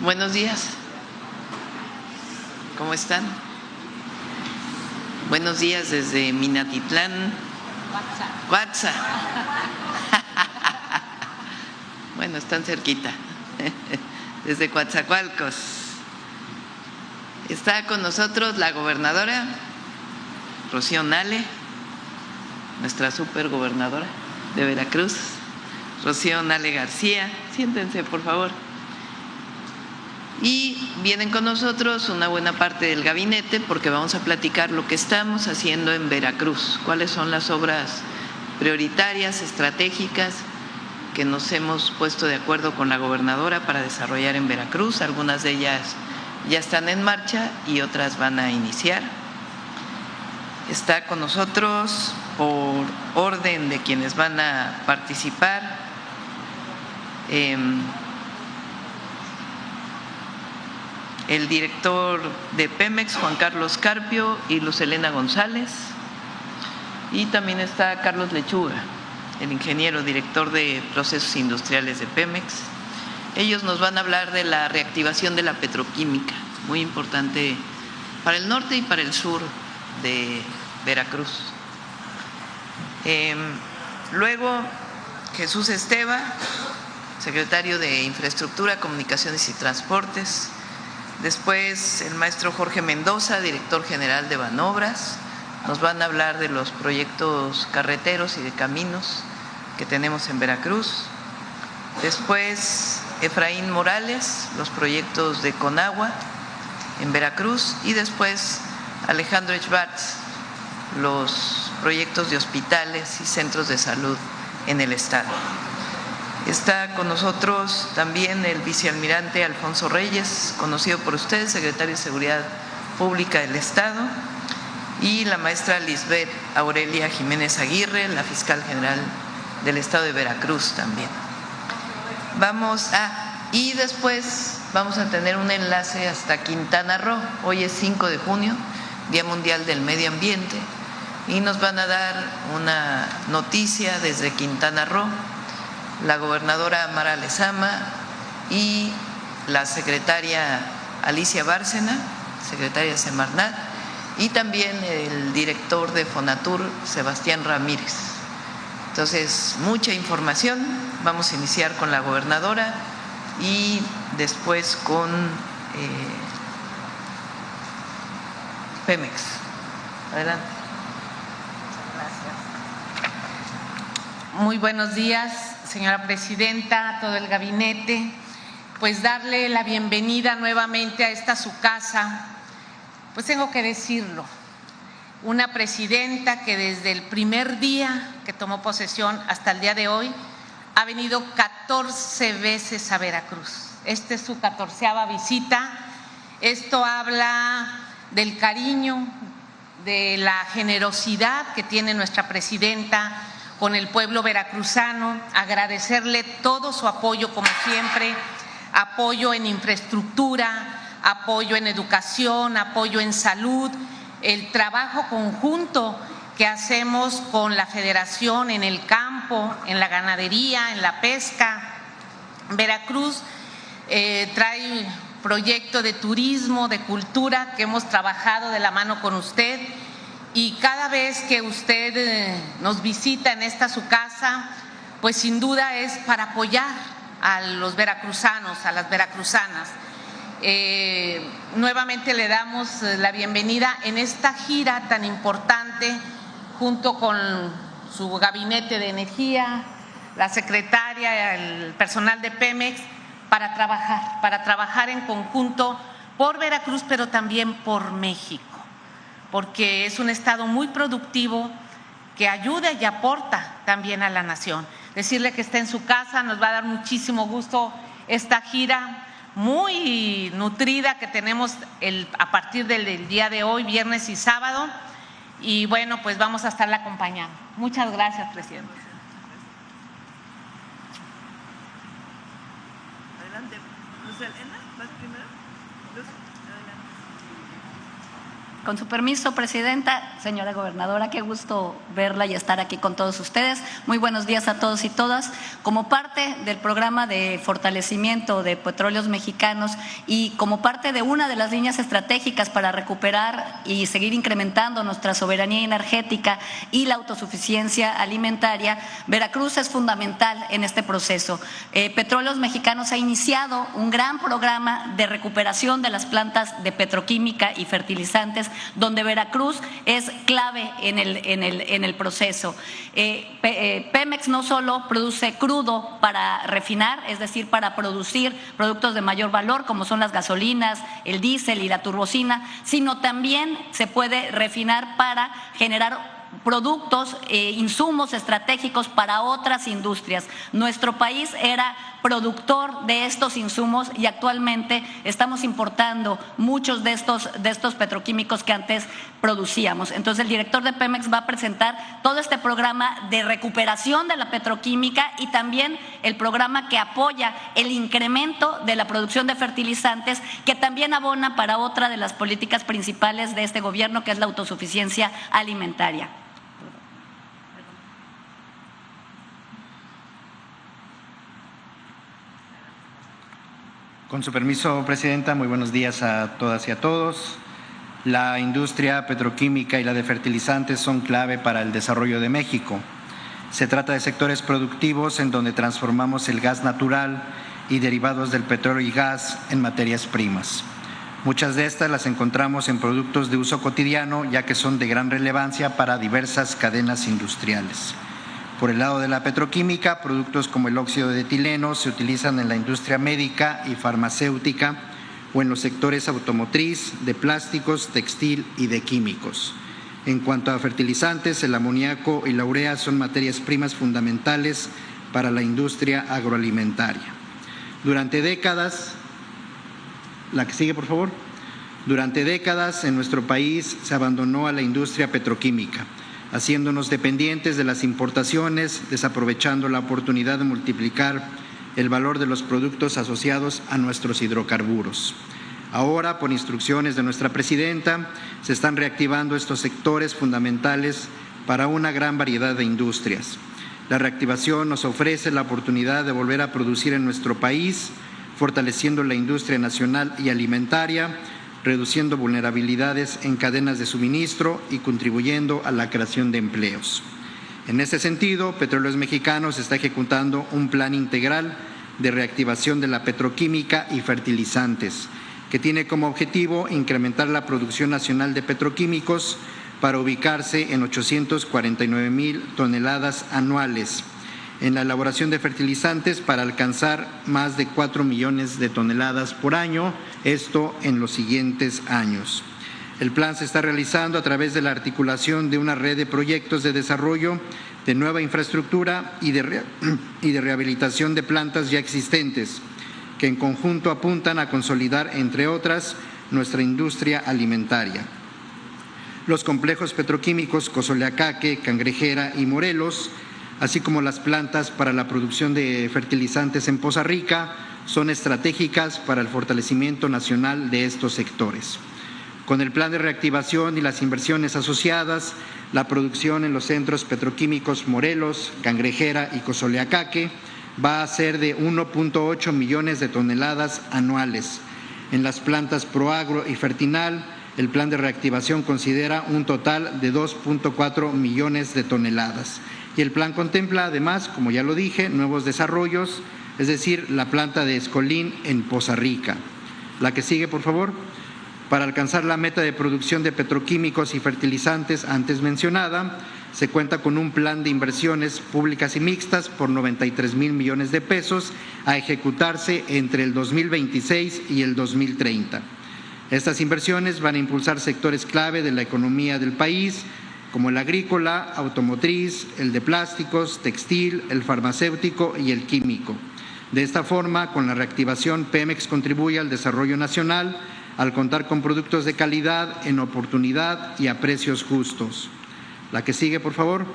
Buenos días. ¿Cómo están? Buenos días desde Minatitlán, Coatza. Bueno, están cerquita. Desde Coatzacoalcos. Está con nosotros la gobernadora Rocío Nale, nuestra supergobernadora de Veracruz, Rocío Nale García. Siéntense, por favor. Y vienen con nosotros una buena parte del gabinete porque vamos a platicar lo que estamos haciendo en Veracruz, cuáles son las obras prioritarias, estratégicas que nos hemos puesto de acuerdo con la gobernadora para desarrollar en Veracruz. Algunas de ellas ya están en marcha y otras van a iniciar. Está con nosotros por orden de quienes van a participar el director de Pemex, Juan Carlos Carpio, y Luz Helena González, y también está Carlos Lechuga, el ingeniero director de procesos industriales de Pemex. Ellos nos van a hablar de la reactivación de la petroquímica, muy importante para el norte y para el sur de Veracruz. Luego, Jesús Esteva, secretario de Infraestructura, Comunicaciones y Transportes. Después, el maestro Jorge Mendoza, director general de Banobras. Nos van a hablar de los proyectos carreteros y de caminos que tenemos en Veracruz. Después, Efraín Morales, los proyectos de Conagua en Veracruz. Y después, Alejandro Schwartz, los proyectos de hospitales y centros de salud en el estado. Está con nosotros también el vicealmirante Alfonso Reyes, conocido por ustedes, secretario de Seguridad Pública del Estado, y la maestra Lisbeth Aurelia Jiménez Aguirre, la fiscal general del Estado de Veracruz también. Y después vamos a tener un enlace hasta Quintana Roo. Hoy es 5 de junio, Día Mundial del Medio Ambiente, y nos van a dar una noticia desde Quintana Roo la gobernadora Mara Lezama y la secretaria Alicia Bárcena, secretaria de Semarnat, y también el director de Fonatur, Sebastián Ramírez. Entonces, mucha información. Vamos a iniciar con la gobernadora y después con Pemex. Adelante. Muy buenos días, señora presidenta, a todo el gabinete. Pues darle la bienvenida nuevamente a esta su casa. Pues tengo que decirlo, una presidenta que desde el primer día que tomó posesión hasta el día de hoy ha venido 14 veces a Veracruz. Esta es su 14ª visita. Esto habla del cariño, de la generosidad que tiene nuestra presidenta con el pueblo veracruzano. Agradecerle todo su apoyo, como siempre, apoyo en infraestructura, apoyo en educación, apoyo en salud, el trabajo conjunto que hacemos con la Federación en el campo, en la ganadería, en la pesca. Veracruz trae proyecto de turismo, de cultura, que hemos trabajado de la mano con usted. Y cada vez que usted nos visita en esta su casa, pues sin duda es para apoyar a los veracruzanos, a las veracruzanas. Nuevamente le damos la bienvenida en esta gira tan importante, junto con su gabinete de energía, la secretaria, el personal de Pemex, para trabajar en conjunto por Veracruz, pero también por México, porque es un estado muy productivo que ayuda y aporta también a la nación. Decirle que está en su casa, nos va a dar muchísimo gusto esta gira muy nutrida que tenemos a partir del día de hoy, viernes y sábado, y bueno, pues vamos a estarla acompañando. Muchas gracias, presidente. Adelante, Luz Helena, ¿vas primero? Luz, adelante. Con su permiso, Presidenta, señora Gobernadora, qué gusto verla y estar aquí con todos ustedes. Muy buenos días a todos y todas. Como parte del programa de fortalecimiento de Petróleos Mexicanos y como parte de una de las líneas estratégicas para recuperar y seguir incrementando nuestra soberanía energética y la autosuficiencia alimentaria, Veracruz es fundamental en este proceso. Petróleos Mexicanos ha iniciado un gran programa de recuperación de las plantas de petroquímica y fertilizantes, donde Veracruz es clave en el proceso. Pemex no solo produce crudo para refinar, es decir, para producir productos de mayor valor como son las gasolinas, el diésel y la turbocina, sino también se puede refinar para generar productos, insumos estratégicos para otras industrias. Nuestro país era productor de estos insumos y actualmente estamos importando muchos de estos petroquímicos que antes producíamos. Entonces el director de Pemex va a presentar todo este programa de recuperación de la petroquímica y también el programa que apoya el incremento de la producción de fertilizantes, que también abona para otra de las políticas principales de este gobierno, que es la autosuficiencia alimentaria. Con su permiso, Presidenta, muy buenos días a todas y a todos. La industria petroquímica y la de fertilizantes son clave para el desarrollo de México. Se trata de sectores productivos en donde transformamos el gas natural y derivados del petróleo y gas en materias primas. Muchas de estas las encontramos en productos de uso cotidiano, ya que son de gran relevancia para diversas cadenas industriales. Por el lado de la petroquímica, productos como el óxido de etileno se utilizan en la industria médica y farmacéutica o en los sectores automotriz, de plásticos, textil y de químicos. En cuanto a fertilizantes, el amoníaco y la urea son materias primas fundamentales para la industria agroalimentaria. Durante décadas, la que sigue, por favor. Durante décadas en nuestro país se abandonó a la industria petroquímica, haciéndonos dependientes de las importaciones, desaprovechando la oportunidad de multiplicar el valor de los productos asociados a nuestros hidrocarburos. Ahora, por instrucciones de nuestra presidenta, se están reactivando estos sectores fundamentales para una gran variedad de industrias. La reactivación nos ofrece la oportunidad de volver a producir en nuestro país, fortaleciendo la industria nacional y alimentaria, reduciendo vulnerabilidades en cadenas de suministro y contribuyendo a la creación de empleos. En ese sentido, Petróleos Mexicanos está ejecutando un plan integral de reactivación de la petroquímica y fertilizantes, que tiene como objetivo incrementar la producción nacional de petroquímicos para ubicarse en 849,000 toneladas anuales, en la elaboración de fertilizantes para alcanzar más de 4 millones de toneladas por año, esto en los siguientes años. El plan se está realizando a través de la articulación de una red de proyectos de desarrollo de nueva infraestructura y de rehabilitación de plantas ya existentes, que en conjunto apuntan a consolidar, entre otras, nuestra industria alimentaria. Los complejos petroquímicos Cosoleacaque, Cangrejera y Morelos, así como las plantas para la producción de fertilizantes en Poza Rica, son estratégicas para el fortalecimiento nacional de estos sectores. Con el plan de reactivación y las inversiones asociadas, la producción en los centros petroquímicos Morelos, Cangrejera y Cosoleacaque va a ser de 1.8 millones de toneladas anuales. En las plantas Proagro y Fertinal, el plan de reactivación considera un total de 2.4 millones de toneladas. Y el plan contempla además, como ya lo dije, nuevos desarrollos, es decir, la planta de Escolín en Poza Rica. La que sigue, por favor. Para alcanzar la meta de producción de petroquímicos y fertilizantes antes mencionada, se cuenta con un plan de inversiones públicas y mixtas por 93,000 millones de pesos a ejecutarse entre el 2026 y el 2030. Estas inversiones van a impulsar sectores clave de la economía del país, como el agrícola, automotriz, el de plásticos, textil, el farmacéutico y el químico. De esta forma, con la reactivación, Pemex contribuye al desarrollo nacional al contar con productos de calidad, en oportunidad y a precios justos. La que sigue, por favor.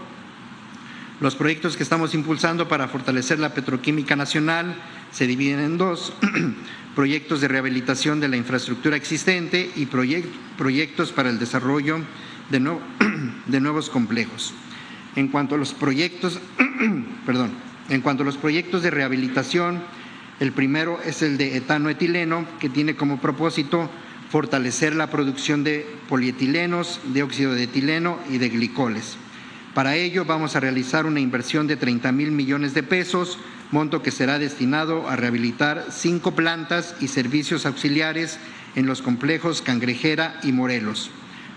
Los proyectos que estamos impulsando para fortalecer la petroquímica nacional se dividen en dos: proyectos de rehabilitación de la infraestructura existente y proyectos para el desarrollo de nuevos complejos. En cuanto a los proyectos, de rehabilitación, el primero es el de etanoetileno, que tiene como propósito fortalecer la producción de polietilenos, de óxido de etileno y de glicoles. Para ello vamos a realizar una inversión de 30,000 millones de pesos, monto que será destinado a rehabilitar 5 plantas y servicios auxiliares en los complejos Cangrejera y Morelos.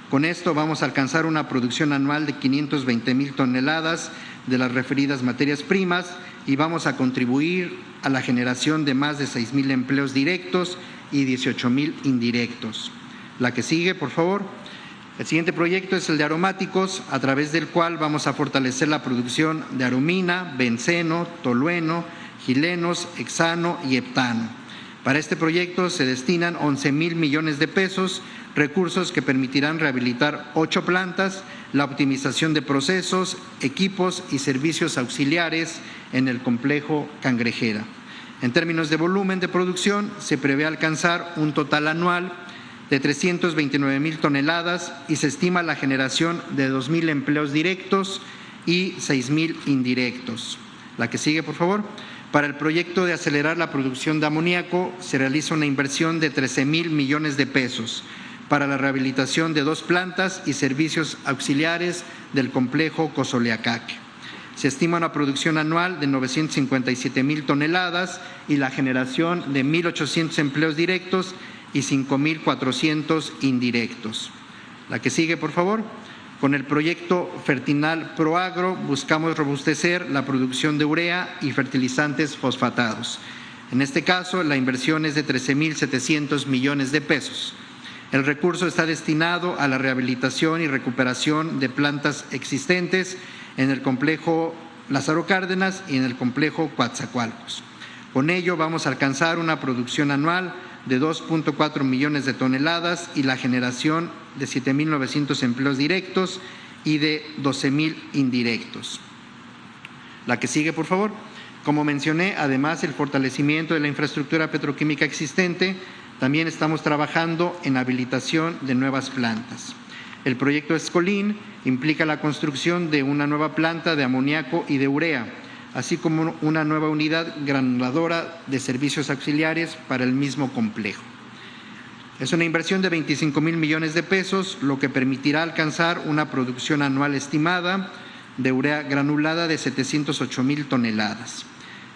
Con esto vamos a alcanzar una producción anual de 520,000 toneladas de las referidas materias primas y vamos a contribuir a la generación de más de 6,000 empleos directos y 18,000 indirectos. La que sigue, por favor. El siguiente proyecto es el de aromáticos, a través del cual vamos a fortalecer la producción de aromina, benceno, tolueno, gilenos, hexano y heptano. Para este proyecto se destinan 11,000 millones de pesos, recursos que permitirán rehabilitar 8 plantas, la optimización de procesos, equipos y servicios auxiliares en el complejo Cangrejera. En términos de volumen de producción, se prevé alcanzar un total anual de 329,000 toneladas y se estima la generación de 2,000 empleos directos y 6,000 indirectos. La que sigue, por favor. Para el proyecto de acelerar la producción de amoníaco se realiza una inversión de 13,000 millones de pesos para la rehabilitación de 2 plantas y servicios auxiliares del complejo Cozoleacaque. Se estima una producción anual de 957,000 toneladas y la generación de 1,800 empleos directos y 5,400 indirectos. La que sigue, por favor. Con el proyecto Fertinal Proagro buscamos robustecer la producción de urea y fertilizantes fosfatados. En este caso, la inversión es de 13,700 millones de pesos. El recurso está destinado a la rehabilitación y recuperación de plantas existentes en el complejo Lázaro Cárdenas y en el complejo Coatzacoalcos. Con ello vamos a alcanzar una producción anual de 2,4 millones de toneladas y la generación de 7,900 empleos directos y de 12,000 indirectos. La que sigue, por favor. Como mencioné, además el fortalecimiento de la infraestructura petroquímica existente, también estamos trabajando en habilitación de nuevas plantas. El proyecto Escolín implica la construcción de una nueva planta de amoníaco y de urea, así como una nueva unidad granuladora de servicios auxiliares para el mismo complejo. Es una inversión de 25,000 millones de pesos, lo que permitirá alcanzar una producción anual estimada de urea granulada de 708,000 toneladas.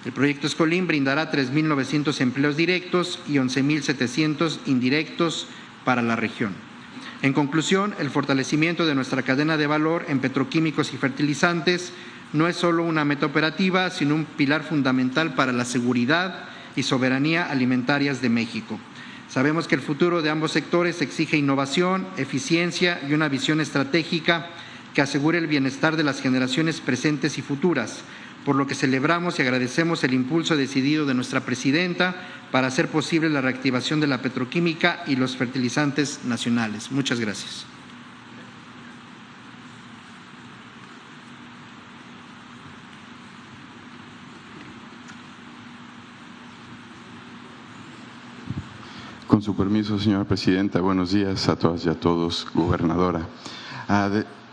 El proyecto Escolín brindará 3,900 empleos directos y 11,700 indirectos para la región. En conclusión, el fortalecimiento de nuestra cadena de valor en petroquímicos y fertilizantes no es solo una meta operativa, sino un pilar fundamental para la seguridad y soberanía alimentarias de México. Sabemos que el futuro de ambos sectores exige innovación, eficiencia y una visión estratégica que asegure el bienestar de las generaciones presentes y futuras, por lo que celebramos y agradecemos el impulso decidido de nuestra presidenta para hacer posible la reactivación de la petroquímica y los fertilizantes nacionales. Muchas gracias. Con su permiso, señora presidenta, buenos días a todas y a todos, gobernadora.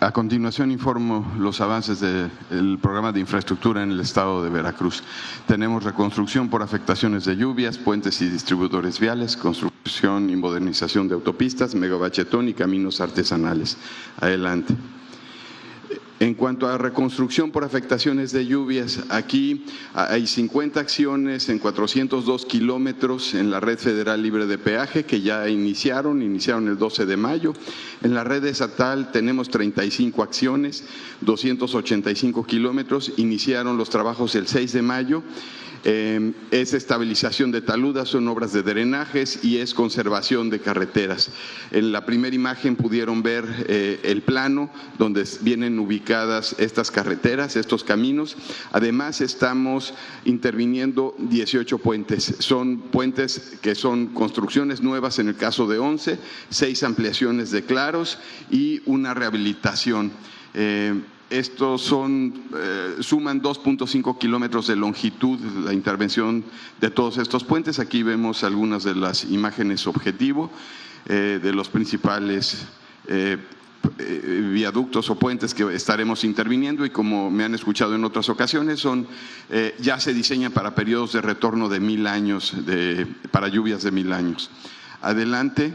A continuación informo los avances del programa de infraestructura en el estado de Veracruz. Tenemos reconstrucción por afectaciones de lluvias, puentes y distribuidores viales, construcción y modernización de autopistas, megabachetón y caminos artesanales. Adelante. En cuanto a reconstrucción por afectaciones de lluvias, aquí hay 50 acciones en 402 kilómetros en la red federal libre de peaje que ya iniciaron el 12 de mayo. En la red estatal tenemos 35 acciones, 285 kilómetros, iniciaron los trabajos el 6 de mayo. Es estabilización de taludas, son obras de drenajes y es conservación de carreteras. En la primera imagen pudieron ver el plano donde vienen ubicadas estas carreteras, estos caminos. Además estamos interviniendo 18 puentes. Son puentes que son construcciones nuevas en el caso de 11, 6 ampliaciones de claros y una rehabilitación. Estos suman 2.5 kilómetros de longitud la intervención de todos estos puentes. Aquí vemos algunas de las imágenes objetivo de los principales viaductos o puentes que estaremos interviniendo, y como me han escuchado en otras ocasiones, ya se diseñan para periodos de retorno de 1000 años, para lluvias de 1000 años. Adelante.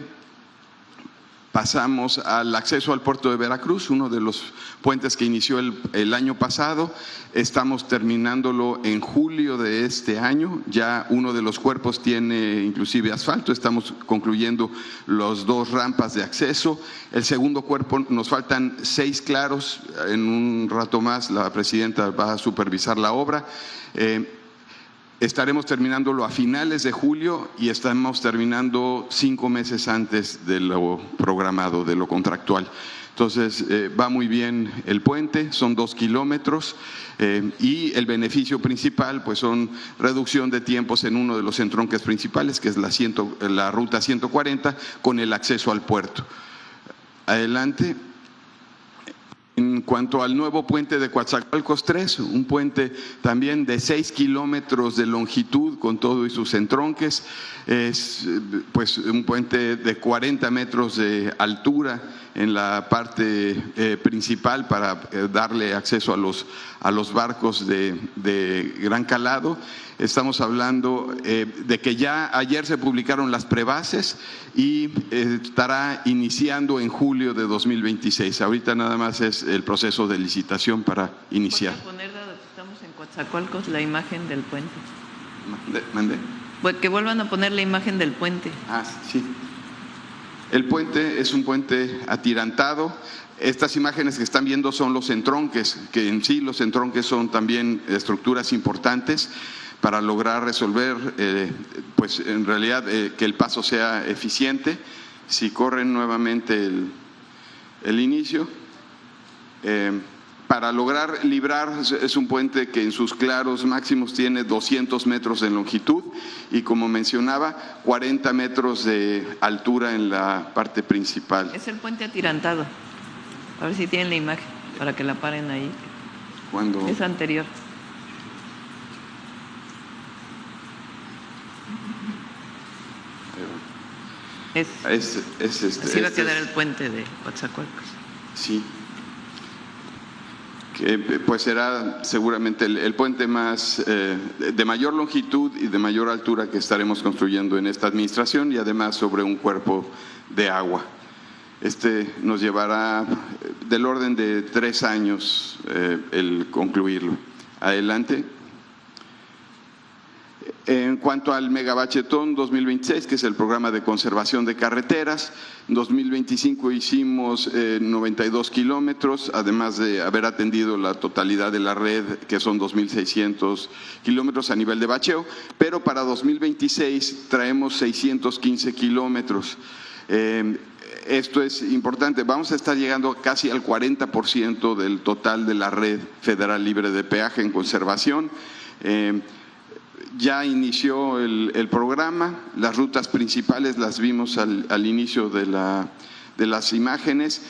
Pasamos al acceso al puerto de Veracruz, uno de los puentes que inició el año pasado. Estamos terminándolo en julio de este año. Ya uno de los cuerpos tiene inclusive asfalto. Estamos concluyendo las 2 rampas de acceso. El segundo cuerpo, nos faltan 6 claros. En un rato más la presidenta va a supervisar la obra. Estaremos terminándolo a finales de julio y estamos terminando 5 meses antes de lo programado, de lo contractual. Entonces, va muy bien el puente, son 2 kilómetros y el beneficio principal pues son reducción de tiempos en uno de los entronques principales, que es la ruta 140, con el acceso al puerto. Adelante. En cuanto al nuevo puente de Coatzacoalcos 3, un puente también de 6 kilómetros de longitud con todo y sus entronques, es pues un puente de 40 metros de altura en la parte principal para darle acceso a los barcos de gran calado. Estamos hablando de que ya ayer se publicaron las prebases y estará iniciando en julio de 2026. Ahorita nada más es el proceso de licitación para iniciar. ¿Pueden poner, dado que estamos en Coatzacoalcos, la imagen del puente? ¿Mande? Pues que vuelvan a poner la imagen del puente. Ah, sí. El puente es un puente atirantado. Estas imágenes que están viendo son los entronques, que en sí los entronques son también estructuras importantes para lograr resolver, pues en realidad que el paso sea eficiente. Si corren nuevamente el inicio, para lograr librar, es un puente que en sus claros máximos tiene 200 metros de longitud y, como mencionaba, 40 metros de altura en la parte principal. Es el puente atirantado. A ver si tienen la imagen para que la paren ahí. ¿Cuándo? Es anterior. Así va a quedar el puente de Coatzacoalcos. Sí. Que pues será seguramente el puente más de mayor longitud y de mayor altura que estaremos construyendo en esta administración, y además sobre un cuerpo de agua. Nos llevará del orden de 3 años el concluirlo. Adelante. En cuanto al Megabachetón 2026, que es el programa de conservación de carreteras, en 2025 hicimos 92 kilómetros, además de haber atendido la totalidad de la red, que son 2.600 kilómetros a nivel de bacheo, pero para 2026 traemos 615 kilómetros. Esto es importante, vamos a estar llegando casi al 40% del total de la red federal libre de peaje en conservación. Ya inició el programa, las rutas principales las vimos al inicio de las imágenes,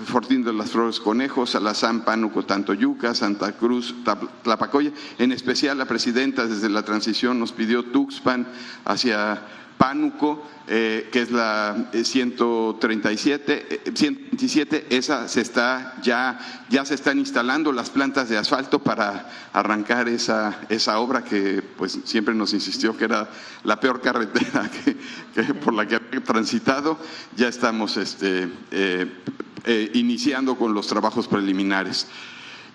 Fortín de las Flores Conejos, Alazán, Pánuco, Tantoyuca, Santa Cruz, Tlapacoya. En especial la presidenta desde la transición nos pidió Tuxpan hacia Pánuco, que es la 127, esa ya se están instalando las plantas de asfalto para arrancar esa obra que pues siempre nos insistió que era la peor carretera por la que había transitado. Ya estamos iniciando con los trabajos preliminares.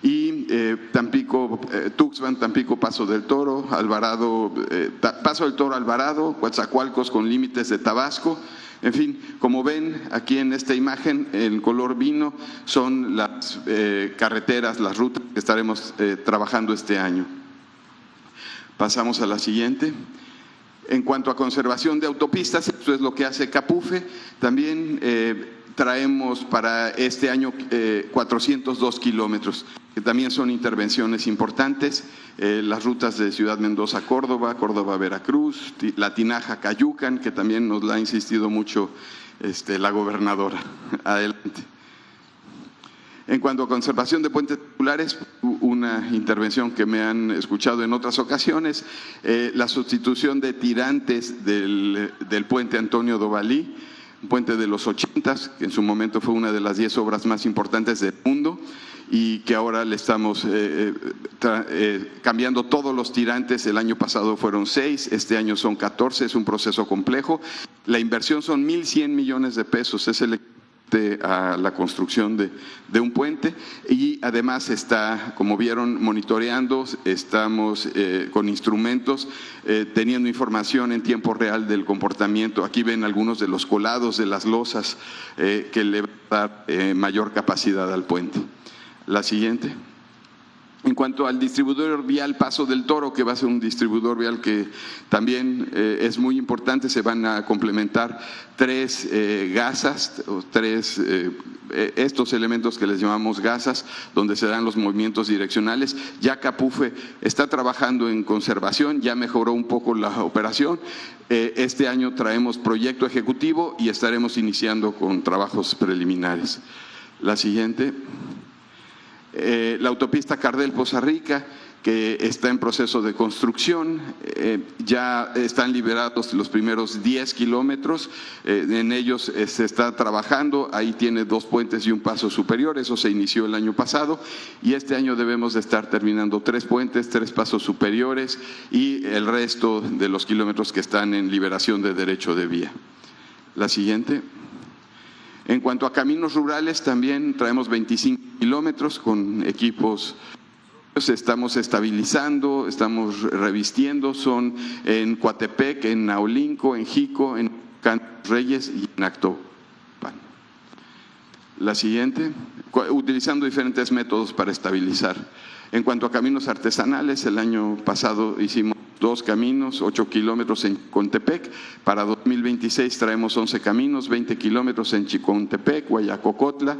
Y Tampico, Tuxpan, Tampico, Paso del Toro, Alvarado, Paso del Toro, Alvarado, Coatzacoalcos con límites de Tabasco. En fin, como ven aquí en esta imagen, el color vino son las carreteras, las rutas que estaremos trabajando este año. Pasamos a la siguiente. En cuanto a conservación de autopistas, esto es lo que hace Capufe. También traemos para este año 402 kilómetros, que también son intervenciones importantes. Las rutas de Ciudad Mendoza, Córdoba, Córdoba, Veracruz, La Tinaja, Cayucan, que también nos la ha insistido mucho la gobernadora. Adelante. En cuanto a conservación de puentes vehiculares, una intervención que me han escuchado en otras ocasiones, la sustitución de tirantes del puente Antonio Dovalí, un puente de los 80s, que en su momento fue una de las 10 obras más importantes del mundo y que ahora le estamos cambiando todos los tirantes. El año pasado fueron 6, este año son 14, es un proceso complejo. La inversión son 1.100 millones de pesos, es el a la construcción de un puente, y además está, como vieron, monitoreando, estamos con instrumentos, teniendo información en tiempo real del comportamiento. Aquí ven algunos de los colados de las losas que le va a dar mayor capacidad al puente. La siguiente. En cuanto al distribuidor vial Paso del Toro, que va a ser un distribuidor vial que también es muy importante, se van a complementar 3 gasas, estos elementos que les llamamos gasas, donde se dan los movimientos direccionales. Ya Capufe está trabajando en conservación, ya mejoró un poco la operación. Este año traemos proyecto ejecutivo y estaremos iniciando con trabajos preliminares. La siguiente. La autopista Cardel-Poza Rica, que está en proceso de construcción, ya están liberados los primeros 10 kilómetros, en ellos se está trabajando, ahí tiene 2 puentes y un paso superior, eso se inició el año pasado, y este año debemos de estar terminando 3 puentes, 3 pasos superiores y el resto de los kilómetros que están en liberación de derecho de vía. La siguiente. En cuanto a caminos rurales, también traemos 25 kilómetros con equipos. Estamos estabilizando, estamos revistiendo, son en Coatepec, en Naolinco, en Jico, en Reyes y en Actopan. La siguiente, utilizando diferentes métodos para estabilizar. En cuanto a caminos artesanales, el año pasado hicimos 2 caminos, 8 kilómetros en Contepec. Para 2026 traemos 11 caminos, 20 kilómetros en Chicontepec, Guayacocotla,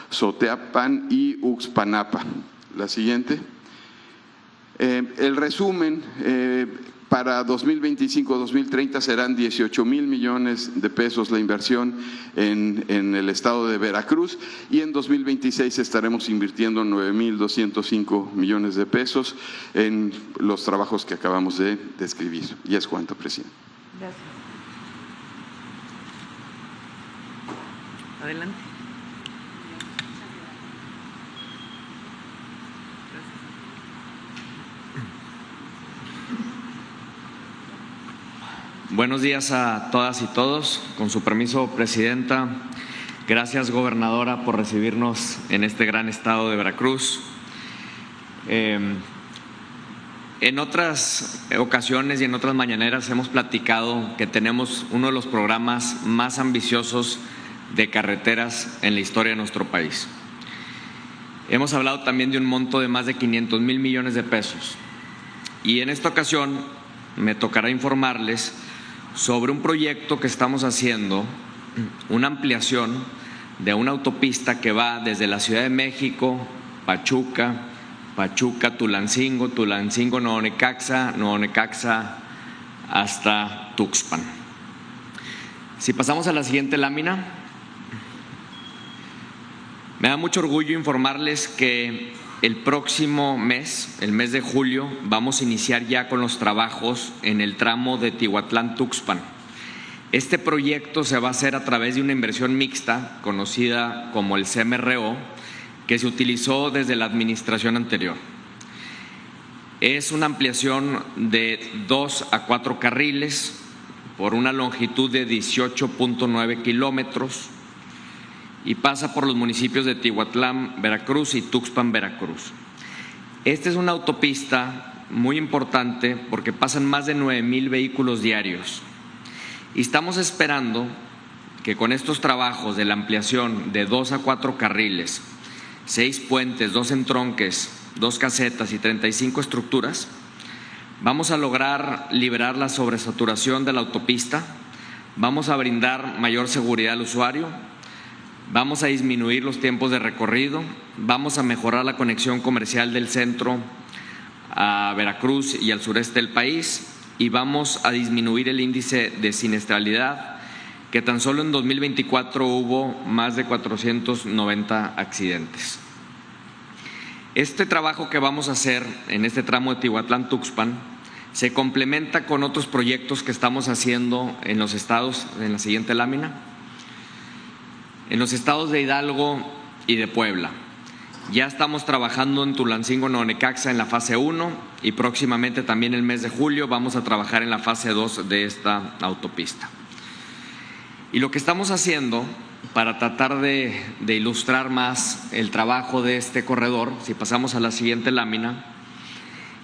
Soteapan y Uxpanapa. La siguiente. El resumen, para 2025-2030 serán 18,000 millones de pesos la inversión en el estado de Veracruz, y en 2026 estaremos invirtiendo 9,205 millones de pesos en los trabajos que acabamos de describir. Y es cuanto, presidente. Gracias. Adelante. Buenos días a todas y todos. Con su permiso, presidenta. Gracias, gobernadora, por recibirnos en este gran estado de Veracruz. En otras ocasiones y en otras mañaneras hemos platicado que tenemos uno de los programas más ambiciosos de carreteras en la historia de nuestro país. Hemos hablado también de un monto de más de 500,000 millones de pesos. Y en esta ocasión me tocará informarles sobre un proyecto que estamos haciendo, una ampliación de una autopista que va desde la Ciudad de México, Pachuca, Tulancingo, Nuevo Necaxa hasta Tuxpan. Si pasamos a la siguiente lámina, me da mucho orgullo informarles que el próximo mes, el mes de julio, vamos a iniciar ya con los trabajos en el tramo de Tihuatlán-Tuxpan. Este proyecto se va a hacer a través de una inversión mixta, conocida como el CMRO, que se utilizó desde la administración anterior. Es una ampliación de 2 a 4 carriles por una longitud de 18.9 kilómetros y pasa por los municipios de Tihuatlán, Veracruz y Tuxpan, Veracruz. Esta es una autopista muy importante porque pasan más de 9,000 vehículos diarios. Y estamos esperando que con estos trabajos de la ampliación de 2 a 4 carriles, 6 puentes, 2 entronques, 2 casetas y 35 estructuras, vamos a lograr liberar la sobresaturación de la autopista, vamos a brindar mayor seguridad al usuario, vamos a disminuir los tiempos de recorrido, vamos a mejorar la conexión comercial del centro a Veracruz y al sureste del país y vamos a disminuir el índice de siniestralidad, que tan solo en 2024 hubo más de 490 accidentes. Este trabajo que vamos a hacer en este tramo de Tihuatlán-Tuxpan se complementa con otros proyectos que estamos haciendo en los estados, en la siguiente lámina, en los estados de Hidalgo y de Puebla. Ya estamos trabajando en Tulancingo, Nuevo Necaxa en la fase 1 y próximamente también el mes de julio vamos a trabajar en la fase 2 de esta autopista. Y lo que estamos haciendo para tratar de ilustrar más el trabajo de este corredor, si pasamos a la siguiente lámina,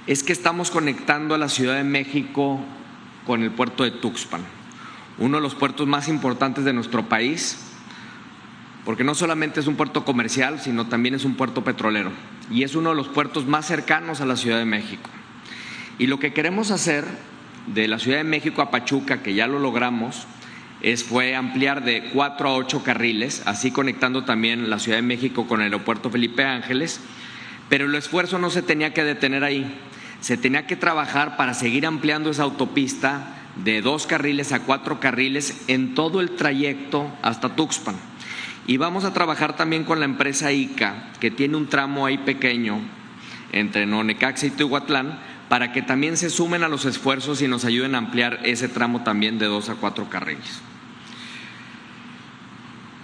es que estamos conectando a la Ciudad de México con el puerto de Tuxpan, uno de los puertos más importantes de nuestro país, porque no solamente es un puerto comercial, sino también es un puerto petrolero y es uno de los puertos más cercanos a la Ciudad de México. Y lo que queremos hacer de la Ciudad de México a Pachuca, que ya lo logramos, fue ampliar de 4 a 8 carriles, así conectando también la Ciudad de México con el aeropuerto Felipe Ángeles, pero el esfuerzo no se tenía que detener ahí, se tenía que trabajar para seguir ampliando esa autopista de 2 carriles a 4 carriles en todo el trayecto hasta Tuxpan. Y vamos a trabajar también con la empresa ICA, que tiene un tramo ahí pequeño entre Nuevo Necaxa y Tihuatlán, para que también se sumen a los esfuerzos y nos ayuden a ampliar ese tramo también de 2 a 4 carriles.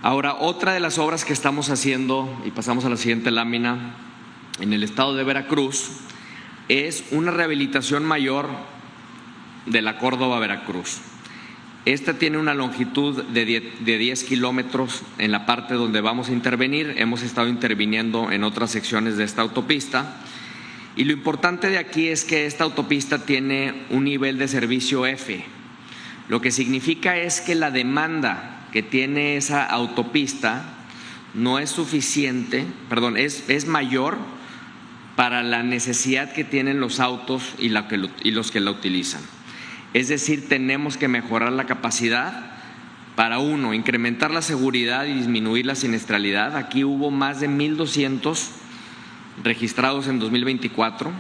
Ahora, otra de las obras que estamos haciendo, y pasamos a la siguiente lámina, en el estado de Veracruz, es una rehabilitación mayor de la Córdoba-Veracruz. Esta tiene una longitud de 10 kilómetros en la parte donde vamos a intervenir. Hemos estado interviniendo en otras secciones de esta autopista. Y lo importante de aquí es que esta autopista tiene un nivel de servicio F. Lo que significa es que la demanda que tiene esa autopista no es suficiente, es mayor para la necesidad que tienen los autos y los que la utilizan. Es decir, tenemos que mejorar la capacidad para, uno, incrementar la seguridad y disminuir la siniestralidad. Aquí hubo más de 1,200 registrados en 2024.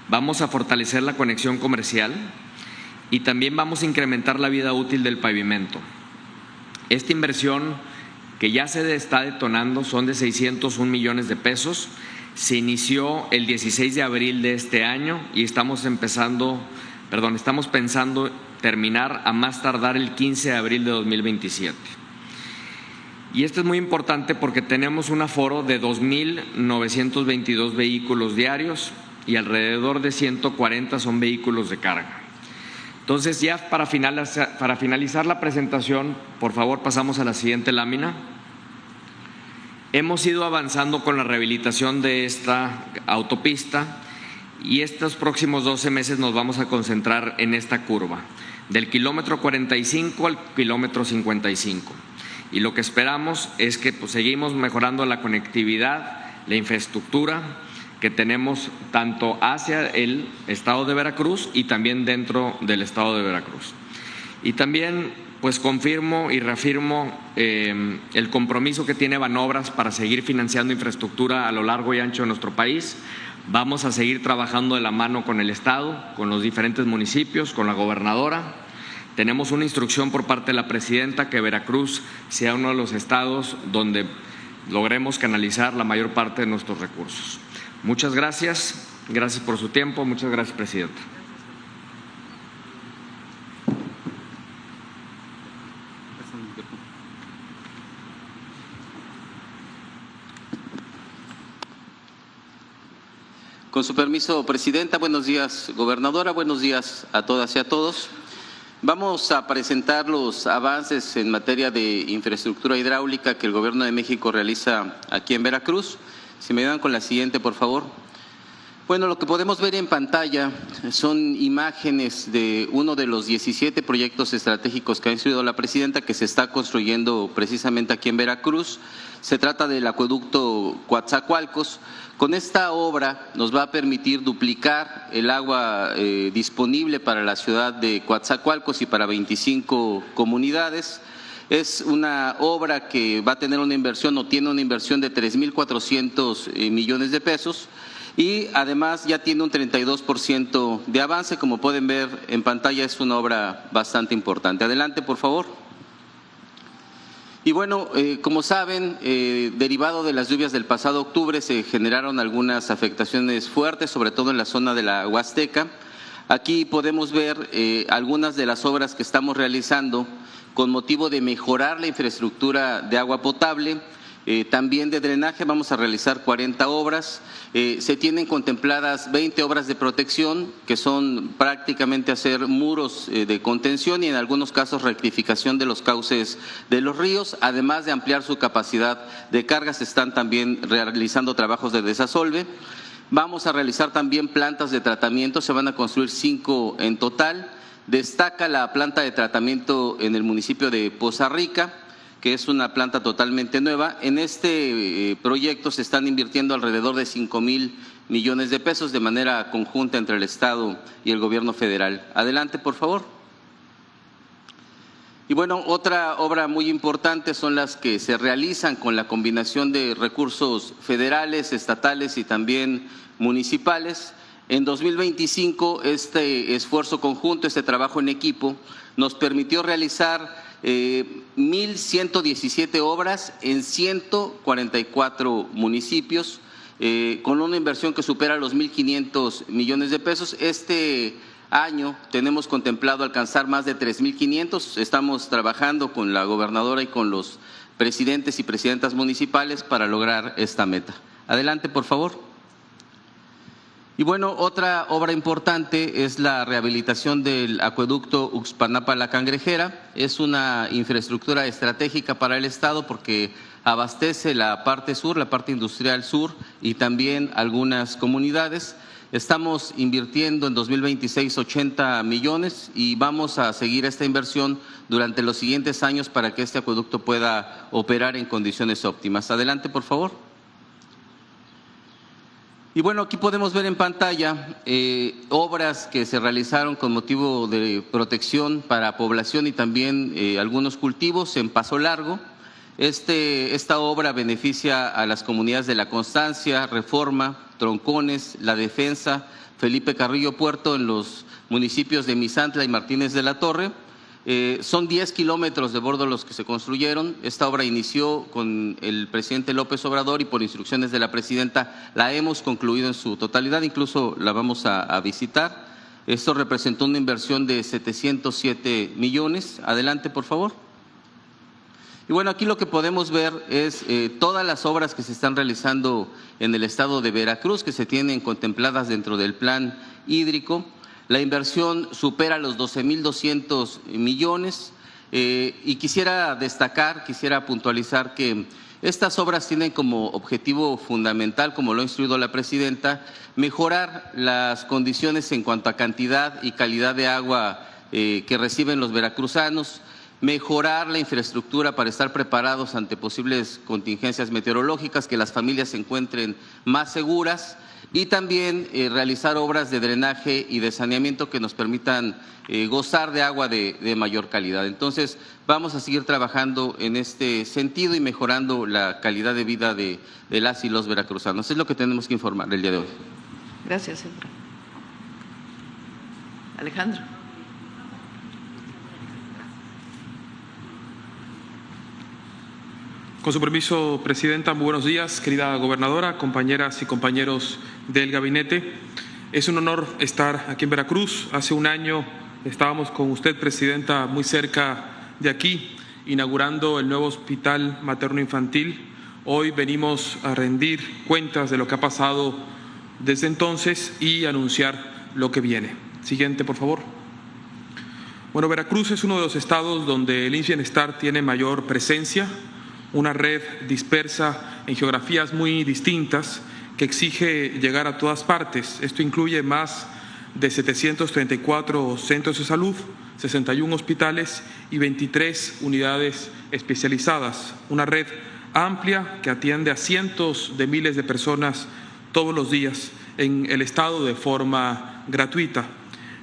Vamos a fortalecer la conexión comercial y también vamos a incrementar la vida útil del pavimento. Esta inversión que ya se está detonando son de 601 millones de pesos. Se inició el 16 de abril de este año y estamos pensando terminar a más tardar el 15 de abril de 2027. Y esto es muy importante porque tenemos un aforo de 2,922 vehículos diarios y alrededor de 140 son vehículos de carga. Entonces, ya para finalizar la presentación, por favor, pasamos a la siguiente lámina. Hemos ido avanzando con la rehabilitación de esta autopista y estos próximos 12 meses nos vamos a concentrar en esta curva, del kilómetro 45 al kilómetro 55. Y lo que esperamos es que seguimos mejorando la conectividad, la infraestructura que tenemos tanto hacia el estado de Veracruz y también dentro del estado de Veracruz. Y también confirmo y reafirmo el compromiso que tiene Banobras para seguir financiando infraestructura a lo largo y ancho de nuestro país. Vamos a seguir trabajando de la mano con el Estado, con los diferentes municipios, con la gobernadora. Tenemos una instrucción por parte de la presidenta que Veracruz sea uno de los estados donde logremos canalizar la mayor parte de nuestros recursos. Muchas gracias. Gracias por su tiempo. Muchas gracias, presidenta. Con su permiso, presidenta, buenos días, gobernadora, buenos días a todas y a todos. Vamos a presentar los avances en materia de infraestructura hidráulica que el Gobierno de México realiza aquí en Veracruz. Si me ayudan con la siguiente, por favor. Bueno, lo que podemos ver en pantalla son imágenes de uno de los 17 proyectos estratégicos que ha instruido la presidenta que se está construyendo precisamente aquí en Veracruz. Se trata del acueducto Coatzacoalcos. Con esta obra nos va a permitir duplicar el agua disponible para la ciudad de Coatzacoalcos y para 25 comunidades. Es una obra que va a tener una inversión o tiene una inversión de 3,400 millones de pesos y además ya tiene un 32% de avance. Como pueden ver en pantalla, es una obra bastante importante. Adelante, por favor. Y bueno, como saben, derivado de las lluvias del pasado octubre se generaron algunas afectaciones fuertes, sobre todo en la zona de la Huasteca. Aquí podemos ver algunas de las obras que estamos realizando con motivo de mejorar la infraestructura de agua potable. También de drenaje vamos a realizar 40 obras, se tienen contempladas 20 obras de protección que son prácticamente hacer muros de contención y en algunos casos rectificación de los cauces de los ríos, además de ampliar su capacidad de carga. Se están también realizando trabajos de desasolve. Vamos a realizar también plantas de tratamiento, se van a construir 5 en total. Destaca la planta de tratamiento en el municipio de Poza Rica, que es una planta totalmente nueva. En este proyecto se están invirtiendo alrededor de 5,000 millones de pesos de manera conjunta entre el Estado y el Gobierno federal. Adelante, por favor. Y bueno, otra obra muy importante son las que se realizan con la combinación de recursos federales, estatales y también municipales. En 2025, este esfuerzo conjunto, este trabajo en equipo, nos permitió realizar 1,117 obras en 144 municipios, con una inversión que supera los 1,500 millones de pesos. Este año tenemos contemplado alcanzar más de 3,500. Estamos trabajando con la gobernadora y con los presidentes y presidentas municipales para lograr esta meta. Adelante, por favor. Y bueno, otra obra importante es la rehabilitación del acueducto Uxpanapa-La Cangrejera. Es una infraestructura estratégica para el Estado porque abastece la parte sur, la parte industrial sur y también algunas comunidades. Estamos invirtiendo en 2026 80 millones y vamos a seguir esta inversión durante los siguientes años para que este acueducto pueda operar en condiciones óptimas. Adelante, por favor. Y bueno, aquí podemos ver en pantalla obras que se realizaron con motivo de protección para población y también algunos cultivos en Paso Largo. Esta obra beneficia a las comunidades de La Constancia, Reforma, Troncones, La Defensa, Felipe Carrillo Puerto en los municipios de Misantla y Martínez de la Torre. Son 10 kilómetros de bordo los que se construyeron. Esta obra inició con el presidente López Obrador y por instrucciones de la presidenta la hemos concluido en su totalidad, incluso la vamos a visitar. Esto representó una inversión de 707 millones. Adelante, por favor. Y bueno, aquí lo que podemos ver es todas las obras que se están realizando en el estado de Veracruz, que se tienen contempladas dentro del plan hídrico. La inversión supera los 12,200 millones y quisiera puntualizar que estas obras tienen como objetivo fundamental, como lo ha instruido la presidenta, mejorar las condiciones en cuanto a cantidad y calidad de agua que reciben los veracruzanos, mejorar la infraestructura para estar preparados ante posibles contingencias meteorológicas, que las familias se encuentren más seguras y también realizar obras de drenaje y de saneamiento que nos permitan gozar de agua de mayor calidad. Entonces, vamos a seguir trabajando en este sentido y mejorando la calidad de vida de las y los veracruzanos. Es lo que tenemos que informar el día de hoy. Gracias, Sandra. Alejandro. Con su permiso, Presidenta, muy buenos días, querida gobernadora, compañeras y compañeros del gabinete. Es un honor estar aquí en Veracruz. Hace un año estábamos con usted, Presidenta, muy cerca de aquí, inaugurando el nuevo hospital materno-infantil. Hoy venimos a rendir cuentas de lo que ha pasado desde entonces y anunciar lo que viene. Siguiente, por favor. Bueno, Veracruz es uno de los estados donde el IMSS Bienestar tiene mayor presencia, una red dispersa en geografías muy distintas que exige llegar a todas partes. Esto incluye más de 734 centros de salud, 61 hospitales y 23 unidades especializadas. Una red amplia que atiende a cientos de miles de personas todos los días en el estado de forma gratuita.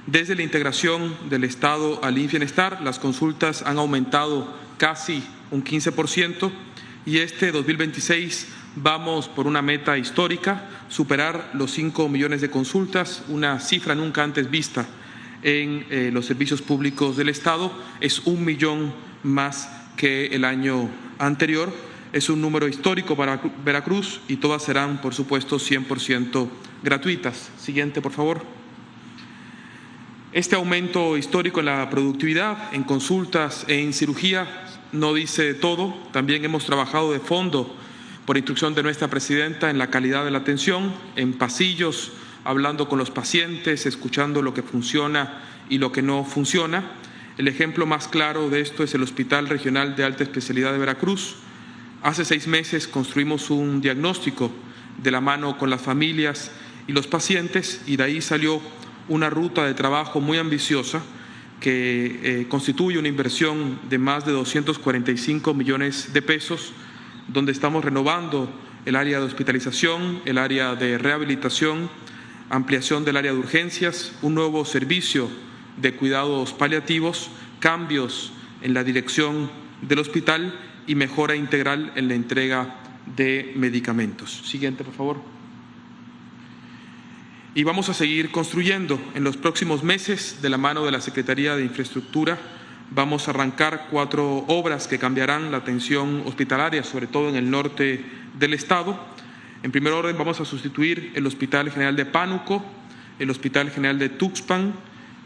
Desde la integración del Estado al IMSS Bienestar, las consultas han aumentado casi un 15% y este 2026 vamos por una meta histórica, superar los 5 millones de consultas, una cifra nunca antes vista en los servicios públicos del Estado, es 1 millón más que el año anterior. Es un número histórico para Veracruz y todas serán, por supuesto, 100% gratuitas. Siguiente, por favor. Este aumento histórico en la productividad, en consultas e en cirugía no dice todo. También hemos trabajado de fondo, por instrucción de nuestra presidenta, en la calidad de la atención, en pasillos, hablando con los pacientes, escuchando lo que funciona y lo que no funciona. El ejemplo más claro de esto es el Hospital Regional de Alta Especialidad de Veracruz. Hace 6 meses construimos un diagnóstico de la mano con las familias y los pacientes y de ahí salió una ruta de trabajo muy ambiciosa que constituye una inversión de más de 245 millones de pesos, donde estamos renovando el área de hospitalización, el área de rehabilitación, ampliación del área de urgencias, un nuevo servicio de cuidados paliativos, cambios en la dirección del hospital y mejora integral en la entrega de medicamentos. Siguiente, por favor. Y vamos a seguir construyendo en los próximos meses, de la mano de la Secretaría de Infraestructura. Vamos a arrancar 4 obras que cambiarán la atención hospitalaria, sobre todo en el norte del estado. En primer orden, vamos a sustituir el Hospital General de Pánuco, el Hospital General de Tuxpan,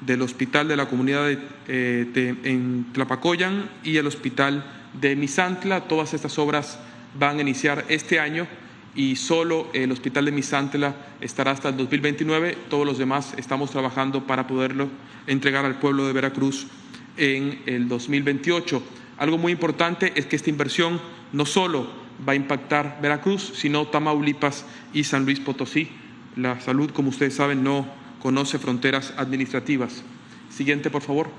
del Hospital de la Comunidad en Tlapacoyan y el Hospital de Misantla. Todas estas obras van a iniciar este año y solo el Hospital de Misantla estará hasta el 2029. Todos los demás estamos trabajando para poderlo entregar al pueblo de Veracruz en el 2028. Algo muy importante es que esta inversión no solo va a impactar Veracruz, sino Tamaulipas y San Luis Potosí. La salud, como ustedes saben, no conoce fronteras administrativas. Siguiente, por favor.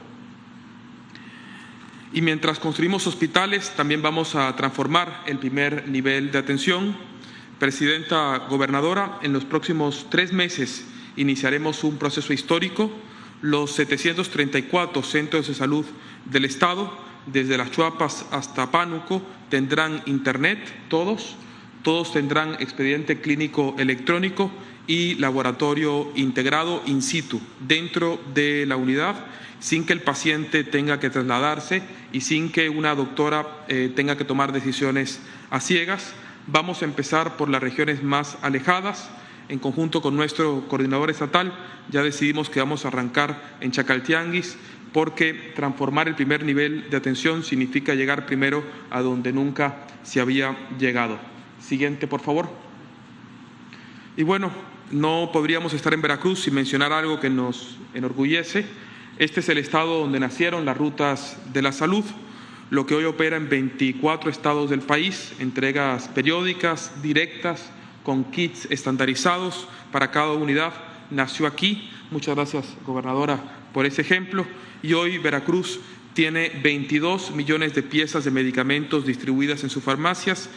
Y mientras construimos hospitales, también vamos a transformar el primer nivel de atención. Presidenta Gobernadora, en los próximos 3 meses iniciaremos un proceso histórico. Los 734 centros de salud del Estado, desde Las Chuapas hasta Pánuco, tendrán internet, todos tendrán expediente clínico electrónico y laboratorio integrado in situ dentro de la unidad, sin que el paciente tenga que trasladarse y sin que una doctora tenga que tomar decisiones a ciegas. Vamos a empezar por las regiones más alejadas. En conjunto con nuestro coordinador estatal, ya decidimos que vamos a arrancar en Chacaltianguis, porque transformar el primer nivel de atención significa llegar primero a donde nunca se había llegado. Siguiente, por favor. Y bueno, no podríamos estar en Veracruz sin mencionar algo que nos enorgullece. Este es el estado donde nacieron las rutas de la salud, lo que hoy opera en 24 estados del país, entregas periódicas, directas, con kits estandarizados para cada unidad. Nació aquí. Muchas gracias, gobernadora, por ese ejemplo. Y hoy Veracruz tiene 22 millones de piezas de medicamentos distribuidas en sus farmacias,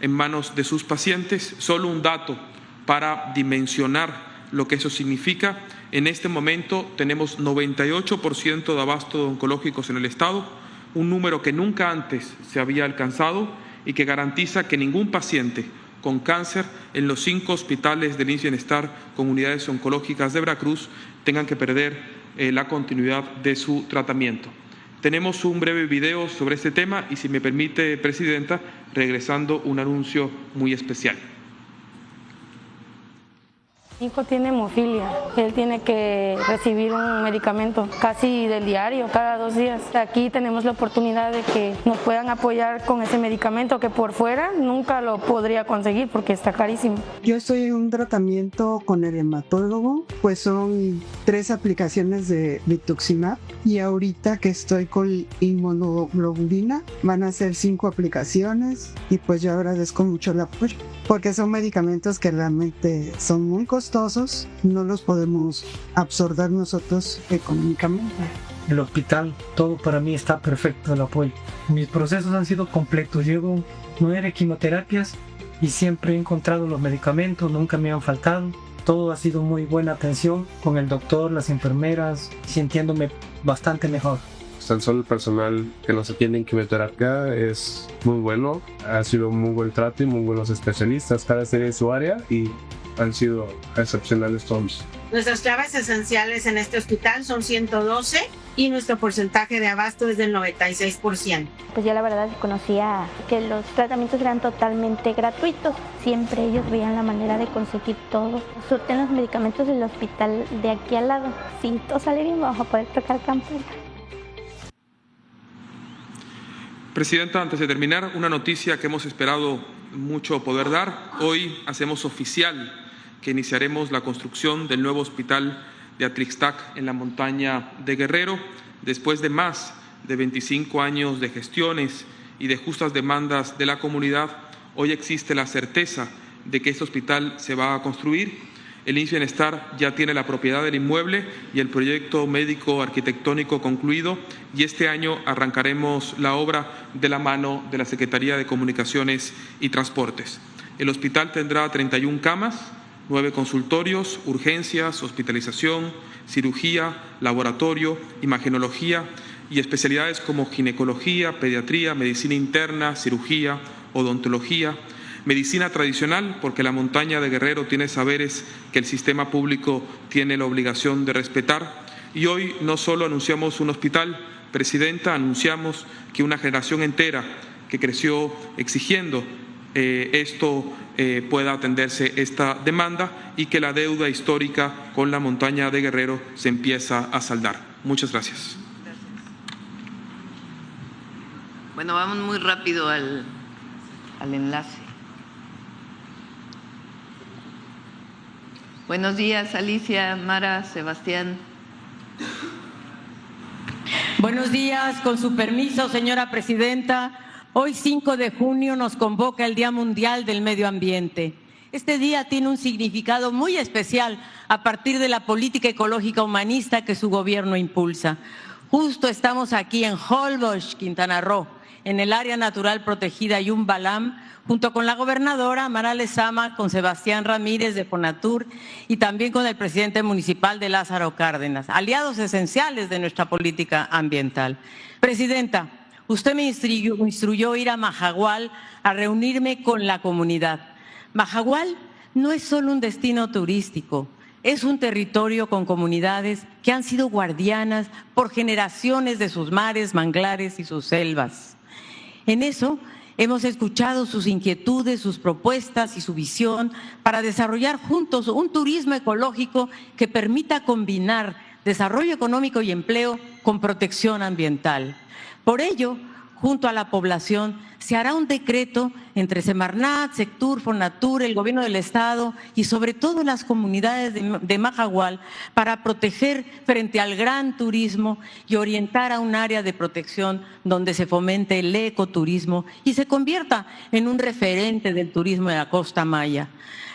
en manos de sus pacientes. Solo un dato para dimensionar lo que eso significa. En este momento tenemos 98% de abasto de oncológicos en el estado, un número que nunca antes se había alcanzado y que garantiza que ningún paciente con cáncer en los 5 hospitales del IMSS Bienestar con unidades oncológicas de Veracruz tengan que perder la continuidad de su tratamiento. Tenemos un breve video sobre este tema y, si me permite, Presidenta, regresando, un anuncio muy especial. Mi hijo tiene hemofilia, él tiene que recibir un medicamento casi del diario, cada 2 días. Aquí tenemos la oportunidad de que nos puedan apoyar con ese medicamento que por fuera nunca lo podría conseguir porque está carísimo. Yo estoy en un tratamiento con el hematólogo, pues son 3 aplicaciones de rituximab y ahorita que estoy con inmunoglobulina van a ser 5 aplicaciones y pues yo agradezco mucho el apoyo porque son medicamentos que realmente son muy costosos, no los podemos absorber nosotros económicamente. El hospital, todo para mí está perfecto, el apoyo. Mis procesos han sido completos, llevo 9 quimioterapias y siempre he encontrado los medicamentos, nunca me han faltado. Todo ha sido muy buena atención con el doctor, las enfermeras, sintiéndome bastante mejor. Tan solo el personal que nos atiende en quimioterapia es muy bueno, ha sido muy buen trato y muy buenos especialistas, cada serie de su área, y han sido excepcionales todos. Nuestras claves esenciales en este hospital son 112, y nuestro porcentaje de abasto es del 96%. Pues yo la verdad conocía que los tratamientos eran totalmente gratuitos. Siempre ellos veían la manera de conseguir todo. Surten los medicamentos del hospital de aquí al lado. Si todo sale bien, vamos a poder tocar campana. Presidenta, antes de terminar, una noticia que hemos esperado mucho poder dar. Hoy hacemos oficial que iniciaremos la construcción del nuevo hospital de Atlixtac en la montaña de Guerrero, después de más de 25 años de gestiones y de justas demandas de la comunidad. Hoy existe la certeza de que este hospital se va a construir. El IMSS Bienestar ya tiene la propiedad del inmueble y el proyecto médico arquitectónico concluido, y este año arrancaremos la obra de la mano de la Secretaría de Comunicaciones y Transportes. El hospital tendrá 31 camas, 9 consultorios, urgencias, hospitalización, cirugía, laboratorio, imagenología y especialidades como ginecología, pediatría, medicina interna, cirugía, odontología, medicina tradicional, porque la montaña de Guerrero tiene saberes que el sistema público tiene la obligación de respetar. Y hoy no solo anunciamos un hospital, Presidenta, anunciamos que una generación entera que creció exigiendo pueda atenderse esta demanda y que la deuda histórica con la montaña de Guerrero se empieza a saldar. Muchas gracias. Bueno, vamos muy rápido al enlace. Buenos días, Alicia, Mara, Sebastián. Buenos días, con su permiso, señora presidenta. Hoy, 5 de junio, nos convoca el Día Mundial del Medio Ambiente. Este día tiene un significado muy especial a partir de la política ecológica humanista que su gobierno impulsa. Justo estamos aquí en Holbox, Quintana Roo, en el área natural protegida Yumbalam, junto con la gobernadora Mara Lezama, con Sebastián Ramírez de Fonatur y también con el presidente municipal de Lázaro Cárdenas, aliados esenciales de nuestra política ambiental. Presidenta, usted me instruyó ir a Mahahual a reunirme con la comunidad. Mahahual no es solo un destino turístico, es un territorio con comunidades que han sido guardianas por generaciones de sus mares, manglares y sus selvas. En eso hemos escuchado sus inquietudes, sus propuestas y su visión para desarrollar juntos un turismo ecológico que permita combinar desarrollo económico y empleo con protección ambiental. Por ello, junto a la población, se hará un decreto entre Semarnat, Sectur, Fonatur, el Gobierno del Estado y sobre todo las comunidades de Mahahual para proteger frente al gran turismo y orientar a un área de protección donde se fomente el ecoturismo y se convierta en un referente del turismo de la costa maya.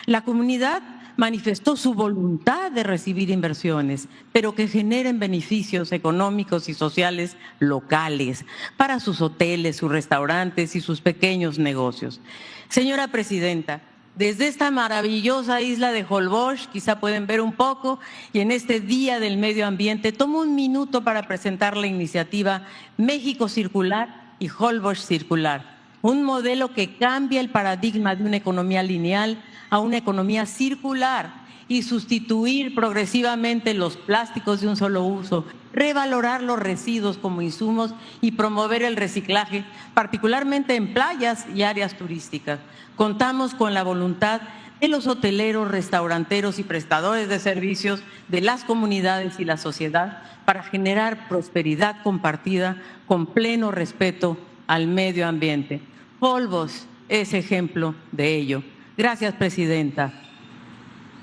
La comunidad manifestó su voluntad de recibir inversiones, pero que generen beneficios económicos y sociales locales para sus hoteles, sus restaurantes y sus pequeños negocios. Señora presidenta, desde esta maravillosa isla de Holbox, quizá pueden ver un poco, y en este Día del Medio Ambiente, tomo un minuto para presentar la iniciativa México Circular y Holbox Circular, un modelo que cambia el paradigma de una economía lineal a una economía circular y sustituir progresivamente los plásticos de un solo uso, revalorar los residuos como insumos y promover el reciclaje, particularmente en playas y áreas turísticas. Contamos con la voluntad de los hoteleros, restauranteros y prestadores de servicios, de las comunidades y la sociedad para generar prosperidad compartida con pleno respeto al medio ambiente. Holbox es ejemplo de ello. Gracias, presidenta.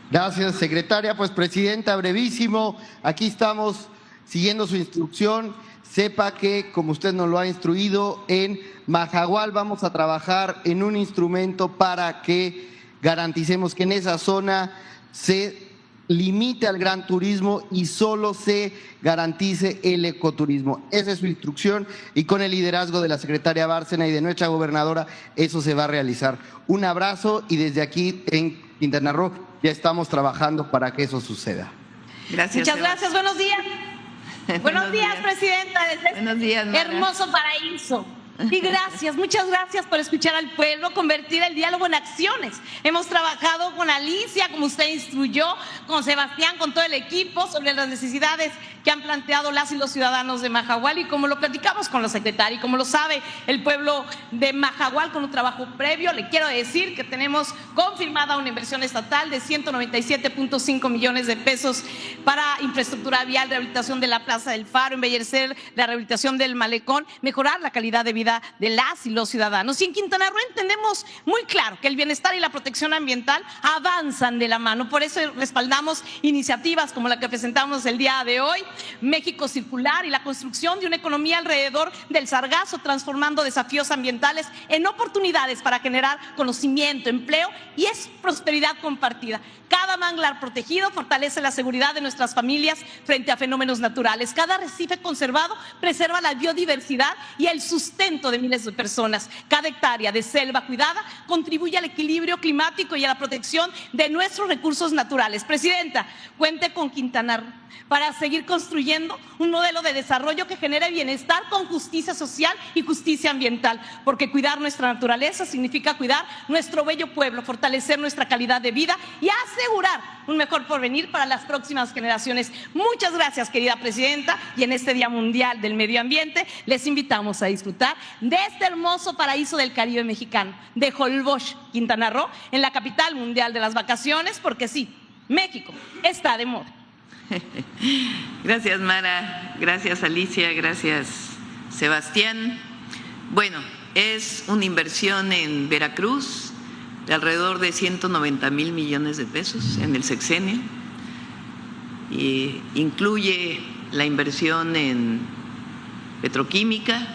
Gracias, secretaria. Pues, presidenta, brevísimo, aquí estamos siguiendo su instrucción. Sepa que, como usted nos lo ha instruido, en Mahahual vamos a trabajar en un instrumento para que garanticemos que en esa zona se limite al gran turismo y solo se garantice el ecoturismo. Esa es su instrucción y con el liderazgo de la secretaria Bárcena y de nuestra gobernadora eso se va a realizar. Un abrazo y desde aquí en Quintana Roo ya estamos trabajando para que eso suceda. Gracias. Muchas gracias. Buenos días. Buenos días, presidenta. Buenos días, Mara. Hermoso paraíso. Y gracias, muchas gracias por escuchar al pueblo, convertir el diálogo en acciones. Hemos trabajado con Alicia, como usted instruyó, con Sebastián, con todo el equipo, sobre las necesidades que han planteado las y los ciudadanos de Mahahual, y como lo platicamos con los secretarios, como lo sabe el pueblo de Mahahual con un trabajo previo, le quiero decir que tenemos confirmada una inversión estatal de 197.5 millones de pesos para infraestructura vial, rehabilitación de la Plaza del Faro, embellecer la rehabilitación del malecón, mejorar la calidad de vida de las y los ciudadanos. Y en Quintana Roo entendemos muy claro que el bienestar y la protección ambiental avanzan de la mano. Por eso respaldamos iniciativas como la que presentamos el día de hoy, México Circular, y la construcción de una economía alrededor del sargazo, transformando desafíos ambientales en oportunidades para generar conocimiento, empleo y es prosperidad compartida. Cada manglar protegido fortalece la seguridad de nuestras familias frente a fenómenos naturales. Cada arrecife conservado preserva la biodiversidad y el sustento de miles de personas. Cada hectárea de selva cuidada contribuye al equilibrio climático y a la protección de nuestros recursos naturales. Presidenta, cuente con Quintana Roo para seguir construyendo un modelo de desarrollo que genere bienestar con justicia social y justicia ambiental, porque cuidar nuestra naturaleza significa cuidar nuestro bello pueblo, fortalecer nuestra calidad de vida y asegurar un mejor porvenir para las próximas generaciones. Muchas gracias, querida presidenta, y en este Día Mundial del Medio Ambiente les invitamos a disfrutar de este hermoso paraíso del Caribe mexicano, de Holbox, Quintana Roo, en la capital mundial de las vacaciones, porque sí, México está de moda. Gracias, Mara, gracias, Alicia, gracias, Sebastián. Bueno, es una inversión en Veracruz de alrededor de 190,000 millones de pesos en el sexenio, y incluye la inversión en petroquímica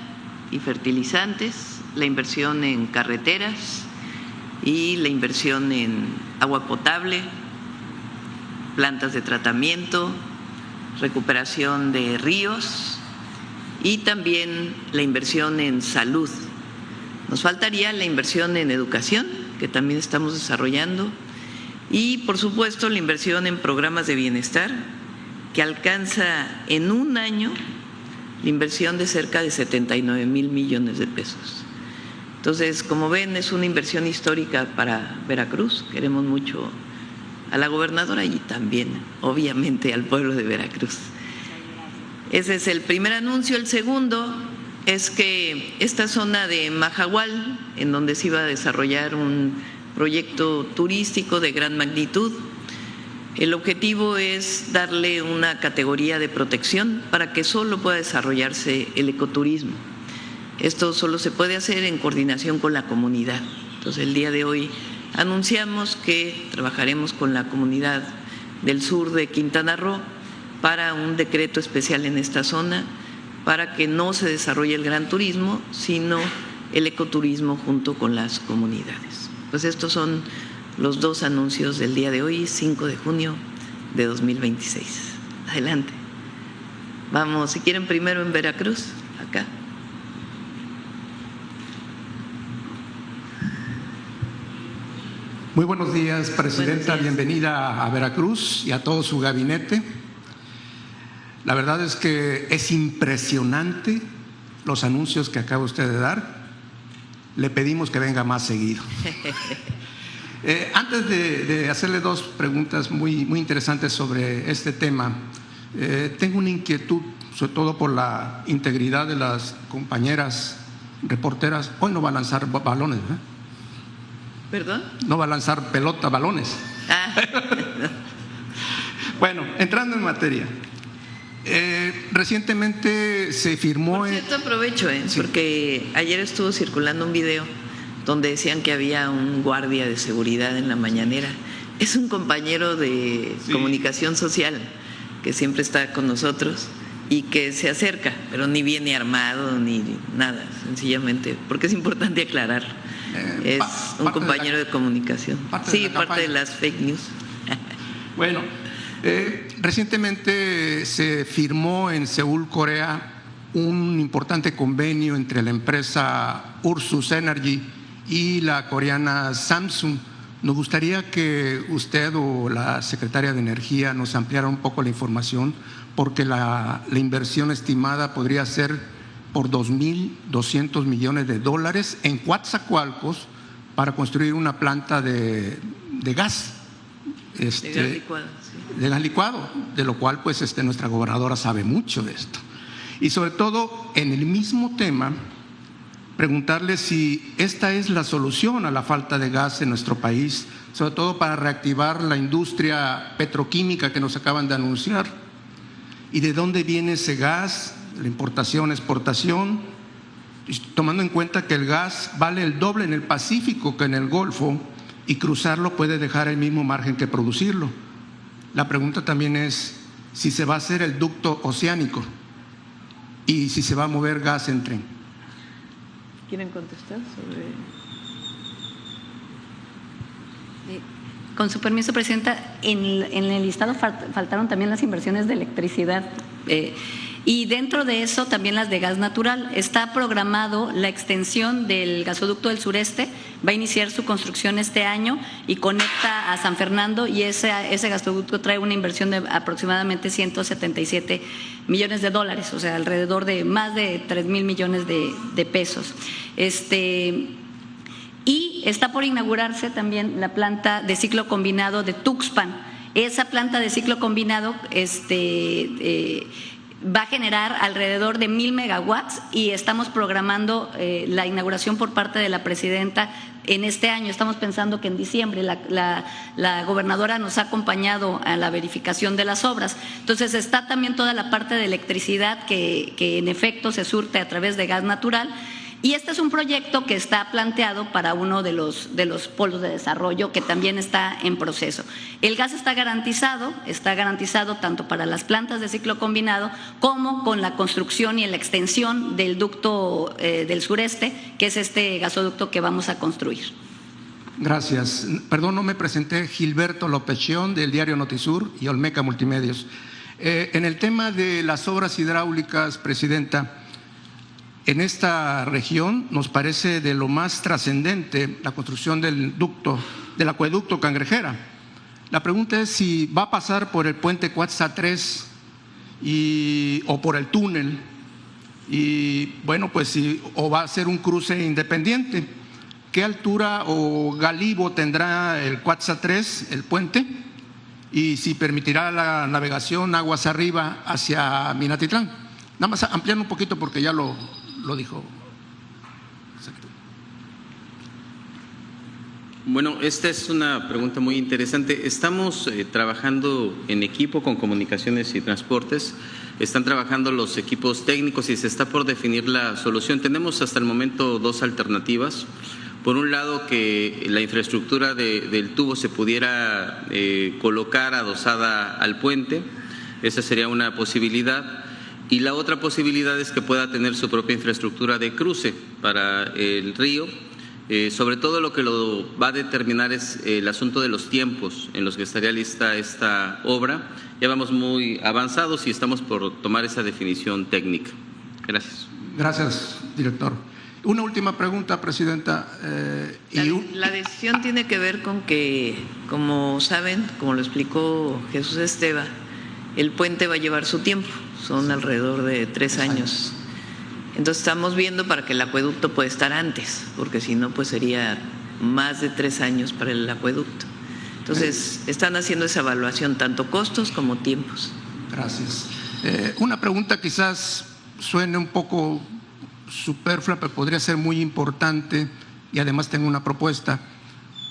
y fertilizantes, la inversión en carreteras y la inversión en agua potable, plantas de tratamiento, recuperación de ríos y también la inversión en salud. Nos faltaría la inversión en educación, que también estamos desarrollando, y por supuesto la inversión en programas de bienestar, que alcanza en un año la inversión de cerca de 79,000 millones de pesos. Entonces, como ven, es una inversión histórica para Veracruz. Queremos mucho a la gobernadora y también, obviamente, al pueblo de Veracruz. Ese es el primer anuncio. El segundo es que esta zona de Mahahual, en donde se iba a desarrollar un proyecto turístico de gran magnitud, el objetivo es darle una categoría de protección para que solo pueda desarrollarse el ecoturismo. Esto solo se puede hacer en coordinación con la comunidad. Entonces, el día de hoy anunciamos que trabajaremos con la comunidad del sur de Quintana Roo para un decreto especial en esta zona para que no se desarrolle el gran turismo, sino el ecoturismo junto con las comunidades. Pues estos son los dos anuncios del día de hoy, 5 de junio de 2026. Adelante. Vamos, si quieren, primero en Veracruz, acá. Muy buenos días, presidenta. Bienvenida a Veracruz y a todo su gabinete. La verdad es que es impresionante los anuncios que acaba usted de dar. Le pedimos que venga más seguido. Antes de hacerle dos preguntas muy interesantes sobre este tema, tengo una inquietud, sobre todo por la integridad de las compañeras reporteras. Hoy no va a lanzar balones, ¿verdad? ¿Perdón? No va a lanzar balones. Bueno, entrando en materia. Recientemente se firmó… Por cierto, aprovecho, porque ayer estuvo circulando un video donde decían que había un guardia de seguridad en la mañanera. Es un compañero de comunicación social que siempre está con nosotros y que se acerca, pero ni viene armado ni nada, sencillamente, porque es importante aclarar. Es un compañero de comunicación. Sí, parte de las fake news. Bueno, recientemente se firmó en Seúl, Corea, un importante convenio entre la empresa Ursus Energy y la coreana Samsung. Nos gustaría que usted o la secretaria de Energía nos ampliara un poco la información, porque la inversión estimada podría ser por $2.200 millones en Coatzacoalcos para construir una planta de gas. De gas licuado, sí. De gas licuado, de lo cual pues nuestra gobernadora sabe mucho de esto. Y sobre todo, en el mismo tema, preguntarle si esta es la solución a la falta de gas en nuestro país, sobre todo para reactivar la industria petroquímica que nos acaban de anunciar. ¿Y de dónde viene ese gas? La importación, exportación, tomando en cuenta que el gas vale el doble en el Pacífico que en el Golfo y cruzarlo puede dejar el mismo margen que producirlo. La pregunta también es si se va a hacer el ducto oceánico y si se va a mover gas en tren. ¿Quieren contestar sobre...? Con su permiso, Presidenta, en el listado faltaron también las inversiones de electricidad y dentro de eso también las de gas natural. Está programado la extensión del gasoducto del sureste, va a iniciar su construcción este año y conecta a San Fernando, y ese gasoducto trae una inversión de aproximadamente $177 millones, o sea, alrededor de más de 3,000 millones de pesos. Y está por inaugurarse también la planta de ciclo combinado de Tuxpan. Esa planta de ciclo combinado va a generar alrededor de 1,000 megawatts y estamos programando la inauguración por parte de la presidenta en este año. Estamos pensando que en diciembre. La gobernadora nos ha acompañado a la verificación de las obras. Entonces está también toda la parte de electricidad que en efecto se surte a través de gas natural. Y este es un proyecto que está planteado para uno de los polos de desarrollo que también está en proceso. El gas está garantizado tanto para las plantas de ciclo combinado como con la construcción y la extensión del ducto del sureste, que es este gasoducto que vamos a construir. Gracias. Perdón, no me presenté. Gilberto López Chión, del diario Notisur y Olmeca Multimedios. En el tema de las obras hidráulicas, Presidenta, en esta región nos parece de lo más trascendente la construcción del acueducto Cangrejera. La pregunta es si va a pasar por el puente Cuatza 3 o por el túnel, y bueno, pues o va a ser un cruce independiente. ¿Qué altura o galivo tendrá el Cuatza 3, el puente? Y si permitirá la navegación aguas arriba hacia Minatitlán. Nada más ampliando un poquito porque ya lo dijo. Exacto. Bueno, esta es una pregunta muy interesante. Estamos trabajando en equipo con Comunicaciones y Transportes. Están trabajando los equipos técnicos y se está por definir la solución. Tenemos hasta el momento dos alternativas. Por un lado, que la infraestructura del tubo se pudiera colocar adosada al puente. Esa sería una posibilidad. Y la otra posibilidad es que pueda tener su propia infraestructura de cruce para el río. Sobre todo lo que lo va a determinar es el asunto de los tiempos en los que estaría lista esta obra. Ya vamos muy avanzados y estamos por tomar esa definición técnica. Gracias. Gracias, director. Una última pregunta, Presidenta. La decisión tiene que ver con que, como saben, como lo explicó Jesús Esteva, el puente va a llevar su tiempo. Son alrededor de 3 años. Entonces estamos viendo para que el acueducto pueda estar antes, porque si no, pues sería más de 3 años para el acueducto. Entonces están haciendo esa evaluación, tanto costos como tiempos. Gracias. Una pregunta quizás suene un poco superflua, pero podría ser muy importante y además tengo una propuesta.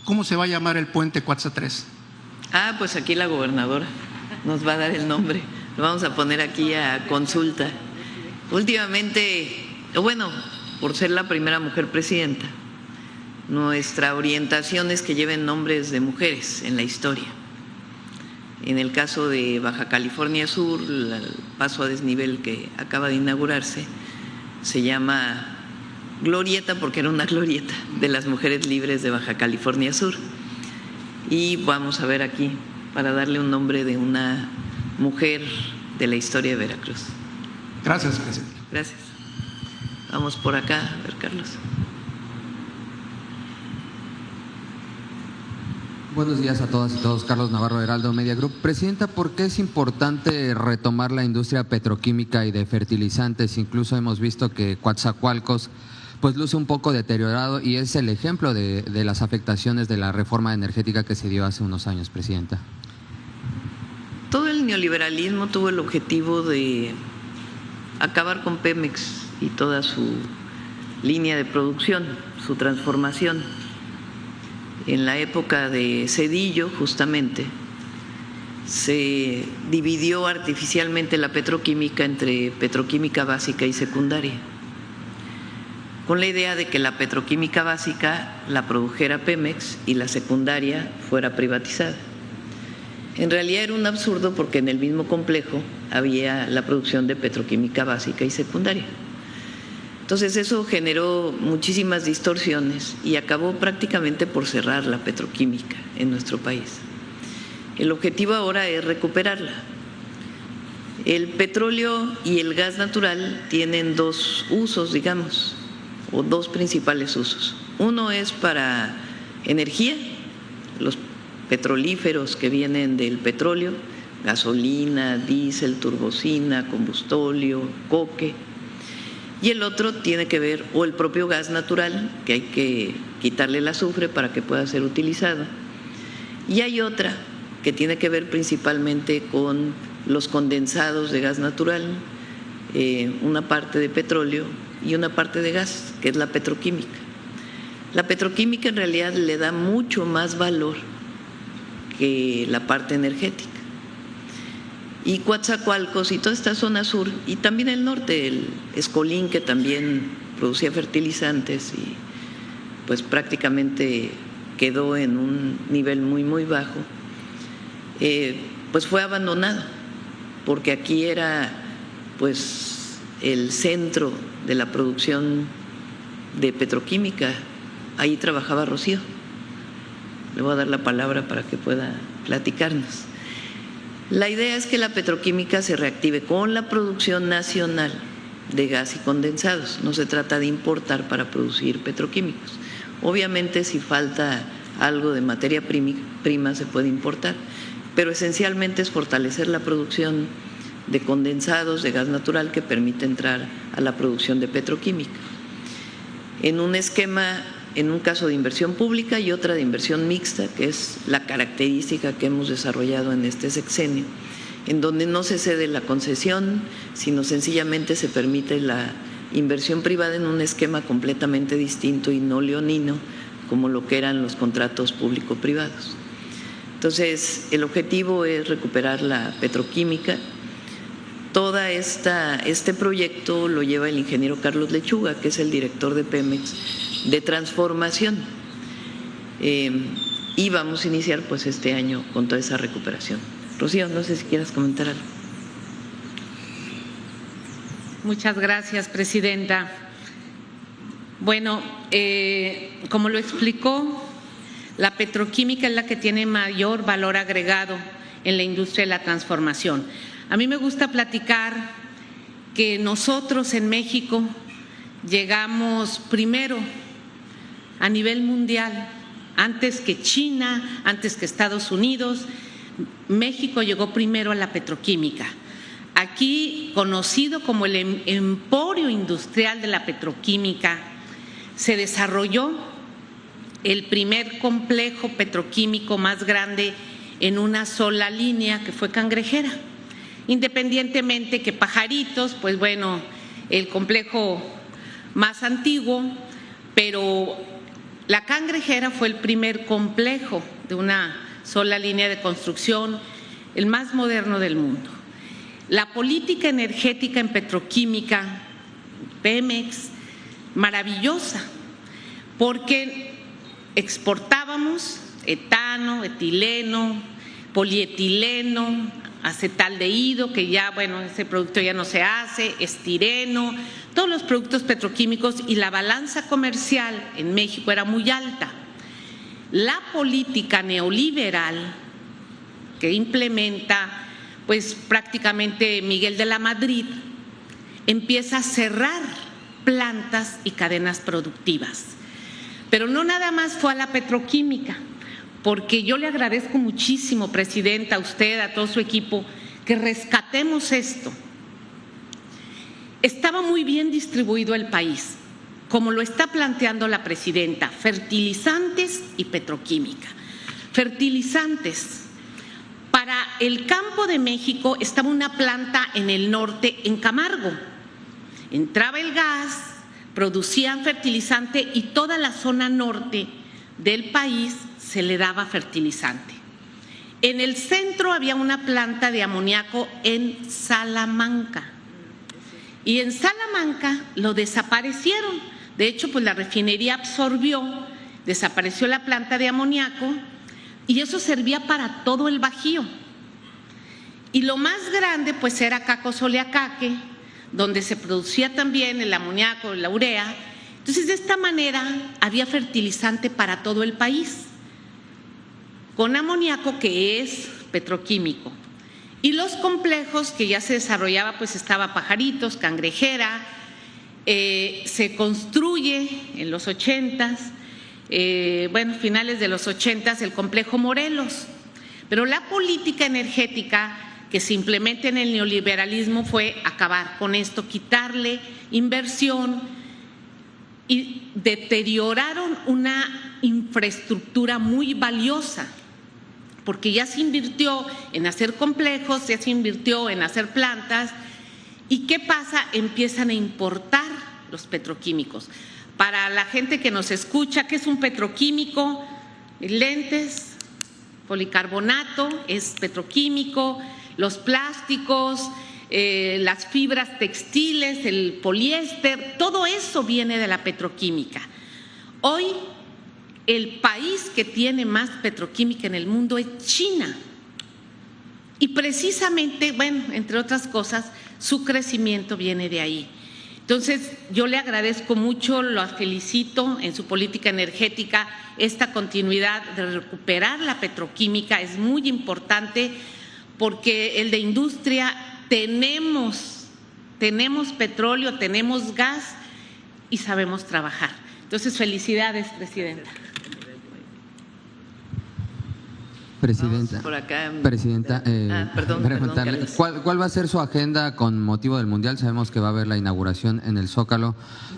¿Cómo se va a llamar el puente Cuatza 3? Pues aquí la gobernadora nos va a dar el nombre. Lo vamos a poner aquí a consulta. Últimamente, bueno, por ser la primera mujer presidenta, nuestra orientación es que lleven nombres de mujeres en la historia. En el caso de Baja California Sur, el paso a desnivel que acaba de inaugurarse se llama Glorieta porque era una glorieta de las mujeres libres de Baja California Sur. Y vamos a ver aquí para darle un nombre de una mujer de la historia de Veracruz. Gracias, Presidente. Gracias. Vamos por acá, a ver, Carlos. Buenos días a todas y todos. Carlos Navarro, Heraldo Media Group. Presidenta, ¿por qué es importante retomar la industria petroquímica y de fertilizantes? Incluso hemos visto que Coatzacoalcos pues luce un poco deteriorado y es el ejemplo de las afectaciones de la reforma energética que se dio hace unos años, Presidenta. Todo el neoliberalismo tuvo el objetivo de acabar con Pemex y toda su línea de producción, su transformación. En la época de Zedillo, justamente, se dividió artificialmente la petroquímica entre petroquímica básica y secundaria, con la idea de que la petroquímica básica la produjera Pemex y la secundaria fuera privatizada. En realidad era un absurdo porque en el mismo complejo había la producción de petroquímica básica y secundaria. Entonces eso generó muchísimas distorsiones y acabó prácticamente por cerrar la petroquímica en nuestro país. El objetivo ahora es recuperarla. El petróleo y el gas natural tienen dos usos, digamos, o dos principales usos. Uno es para energía, los petrolíferos que vienen del petróleo, gasolina, diésel, turbocina, combustóleo, coque. Y el otro tiene que ver, o el propio gas natural, que hay que quitarle el azufre para que pueda ser utilizado. Y hay otra que tiene que ver principalmente con los condensados de gas natural, una parte de petróleo y una parte de gas, que es la petroquímica. La petroquímica en realidad le da mucho más valor que la parte energética. Y Coatzacoalcos y toda esta zona sur, y también el norte, el Escolín, que también producía fertilizantes y pues prácticamente quedó en un nivel muy bajo, pues fue abandonado, porque aquí era pues el centro de la producción de petroquímica. Ahí trabajaba Rocío. Le voy a dar la palabra para que pueda platicarnos. La idea es que la petroquímica se reactive con la producción nacional de gas y condensados. No se trata de importar para producir petroquímicos. Obviamente, si falta algo de materia prima se puede importar, pero esencialmente es fortalecer la producción de condensados de gas natural que permite entrar a la producción de petroquímica. En un esquema, en un caso de inversión pública y otra de inversión mixta, que es la característica que hemos desarrollado en este sexenio, en donde no se cede la concesión, sino sencillamente se permite la inversión privada en un esquema completamente distinto y no leonino, como lo que eran los contratos público-privados. Entonces, el objetivo es recuperar la petroquímica. Este proyecto lo lleva el ingeniero Carlos Lechuga, que es el director de Pemex de transformación, y vamos a iniciar pues este año con toda esa recuperación. Rocío, no sé si quieras comentar algo. Muchas gracias, Presidenta. Bueno, como lo explicó, la petroquímica es la que tiene mayor valor agregado en la industria de la transformación. A mí me gusta platicar que nosotros en México llegamos primero a nivel mundial, antes que China, antes que Estados Unidos. México llegó primero a la petroquímica. Aquí, conocido como el emporio industrial de la petroquímica, se desarrolló el primer complejo petroquímico más grande en una sola línea, que fue Cangrejera. Independientemente que Pajaritos, pues bueno, el complejo más antiguo, pero la Cangrejera fue el primer complejo de una sola línea de construcción, el más moderno del mundo. La política energética en petroquímica, Pemex, maravillosa, porque exportábamos etano, etileno, polietileno, acetaldehído, que ya, bueno, ese producto ya no se hace, estireno, todos los productos petroquímicos, y la balanza comercial en México era muy alta. La política neoliberal que implementa pues prácticamente Miguel de la Madrid empieza a cerrar plantas y cadenas productivas. Pero no nada más fue a la petroquímica, porque yo le agradezco muchísimo, Presidenta, a usted, a todo su equipo, que rescatemos esto. Estaba muy bien distribuido el país, como lo está planteando la Presidenta, fertilizantes y petroquímica. Fertilizantes. Para el campo de México estaba una planta en el norte, en Camargo. Entraba el gas, producían fertilizante y toda la zona norte del país se le daba fertilizante. En el centro había una planta de amoníaco en Salamanca. Y en Salamanca lo desaparecieron. De hecho, pues la refinería absorbió, desapareció la planta de amoníaco y eso servía para todo el Bajío. Y lo más grande pues era Caco-Soleacaque, donde se producía también el amoníaco, la urea. Entonces, de esta manera había fertilizante para todo el país, con amoníaco que es petroquímico. Y los complejos que ya se desarrollaba, pues estaba Pajaritos, Cangrejera, se construye en los 80s, finales de los 80s, el complejo Morelos. Pero la política energética que se implementa en el neoliberalismo fue acabar con esto, quitarle inversión y deterioraron una infraestructura muy valiosa, porque ya se invirtió en hacer complejos, ya se invirtió en hacer plantas. ¿Y qué pasa? Empiezan a importar los petroquímicos. Para la gente que nos escucha, ¿qué es un petroquímico? Lentes, policarbonato es petroquímico, los plásticos, las fibras textiles, el poliéster, todo eso viene de la petroquímica. Hoy el país que tiene más petroquímica en el mundo es China. Y precisamente, entre otras cosas, su crecimiento viene de ahí. Entonces, yo le agradezco mucho, lo felicito en su política energética, esta continuidad de recuperar la petroquímica es muy importante porque el de industria tenemos petróleo, tenemos gas y sabemos trabajar. Entonces, felicidades, Presidenta. Presidenta, preguntarle, ¿cuál va a ser su agenda con motivo del Mundial? Sabemos que va a haber la inauguración en el Zócalo,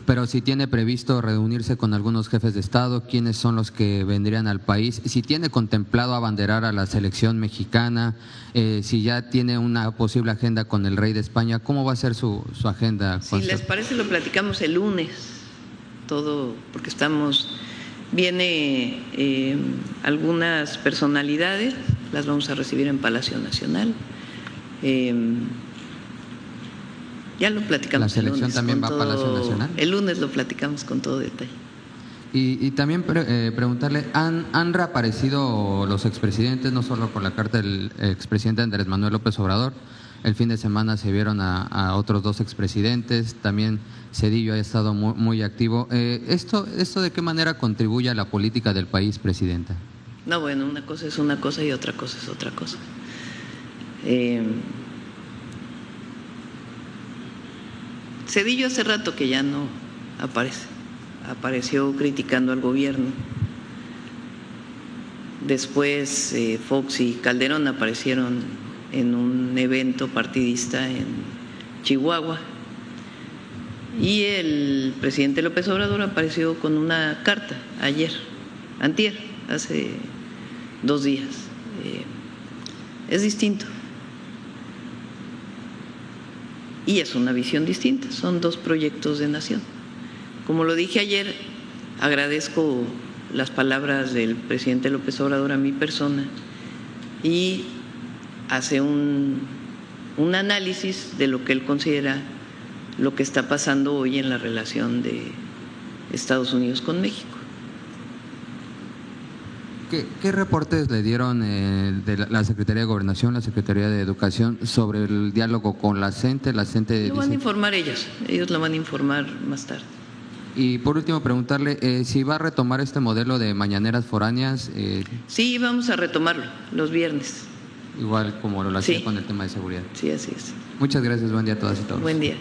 pero si tiene previsto reunirse con algunos jefes de Estado, ¿quiénes son los que vendrían al país? Si tiene contemplado abanderar a la selección mexicana, si ya tiene una posible agenda con el rey de España, ¿cómo va a ser su agenda? Si les parece, lo platicamos el lunes, todo, porque viene algunas personalidades, las vamos a recibir en Palacio Nacional. Ya lo platicamos. ¿La selección también va a Palacio Nacional? El lunes lo platicamos con todo detalle. Y también preguntarle, ¿han reaparecido los expresidentes, no solo con la carta del expresidente Andrés Manuel López Obrador? El fin de semana se vieron a otros dos expresidentes, también Zedillo ha estado muy activo. ¿Esto de qué manera contribuye a la política del país, Presidenta? No, bueno, una cosa es una cosa y otra cosa es otra cosa. Zedillo hace rato que ya no aparece. Apareció criticando al gobierno. Después Fox y Calderón aparecieron en un evento partidista en Chihuahua. Y el presidente López Obrador apareció con una carta antier, hace 2 días. Es distinto. Y es una visión distinta, son 2 proyectos de nación. Como lo dije ayer, agradezco las palabras del presidente López Obrador a mi persona y hace un análisis de lo que él considera lo que está pasando hoy en la relación de Estados Unidos con México. ¿Qué reportes le dieron de la Secretaría de Gobernación, la Secretaría de Educación sobre el diálogo con la CENTE? Lo van a informar ellos lo van a informar más tarde. Y por último, preguntarle si va a retomar este modelo de mañaneras foráneas. Sí, vamos a retomarlo los viernes. Igual como lo hacía con el tema de seguridad. Sí, así es. Muchas gracias, buen día a todas y todos. Buen día.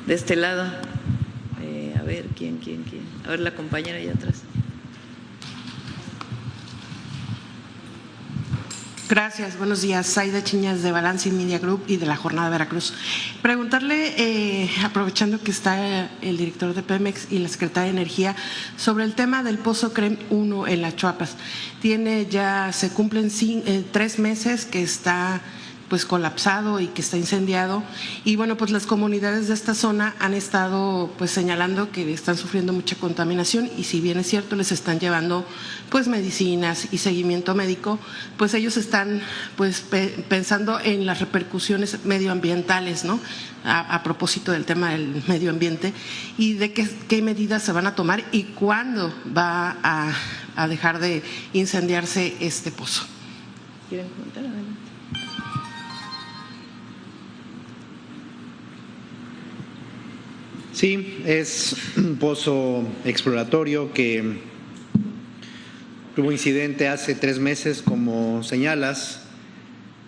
De este lado, a ver, ¿quién? A ver, la compañera allá atrás. Gracias, buenos días. Zaida Chiñas de Balance Media Group y de la Jornada de Veracruz. Preguntarle, aprovechando que está el director de Pemex y la secretaria de Energía, sobre el tema del Pozo CREM 1 en Las Chuapas. Se cumplen 3 meses que está pues colapsado y que está incendiado, y bueno, pues las comunidades de esta zona han estado pues señalando que están sufriendo mucha contaminación, y si bien es cierto les están llevando pues medicinas y seguimiento médico, pues ellos están pues pensando en las repercusiones medioambientales, ¿no? A propósito del tema del medio ambiente, y de qué medidas se van a tomar y cuándo va a dejar de incendiarse este pozo. ¿Quieren comentar? Adelante. Sí, es un pozo exploratorio que tuvo incidente hace 3 meses, como señalas.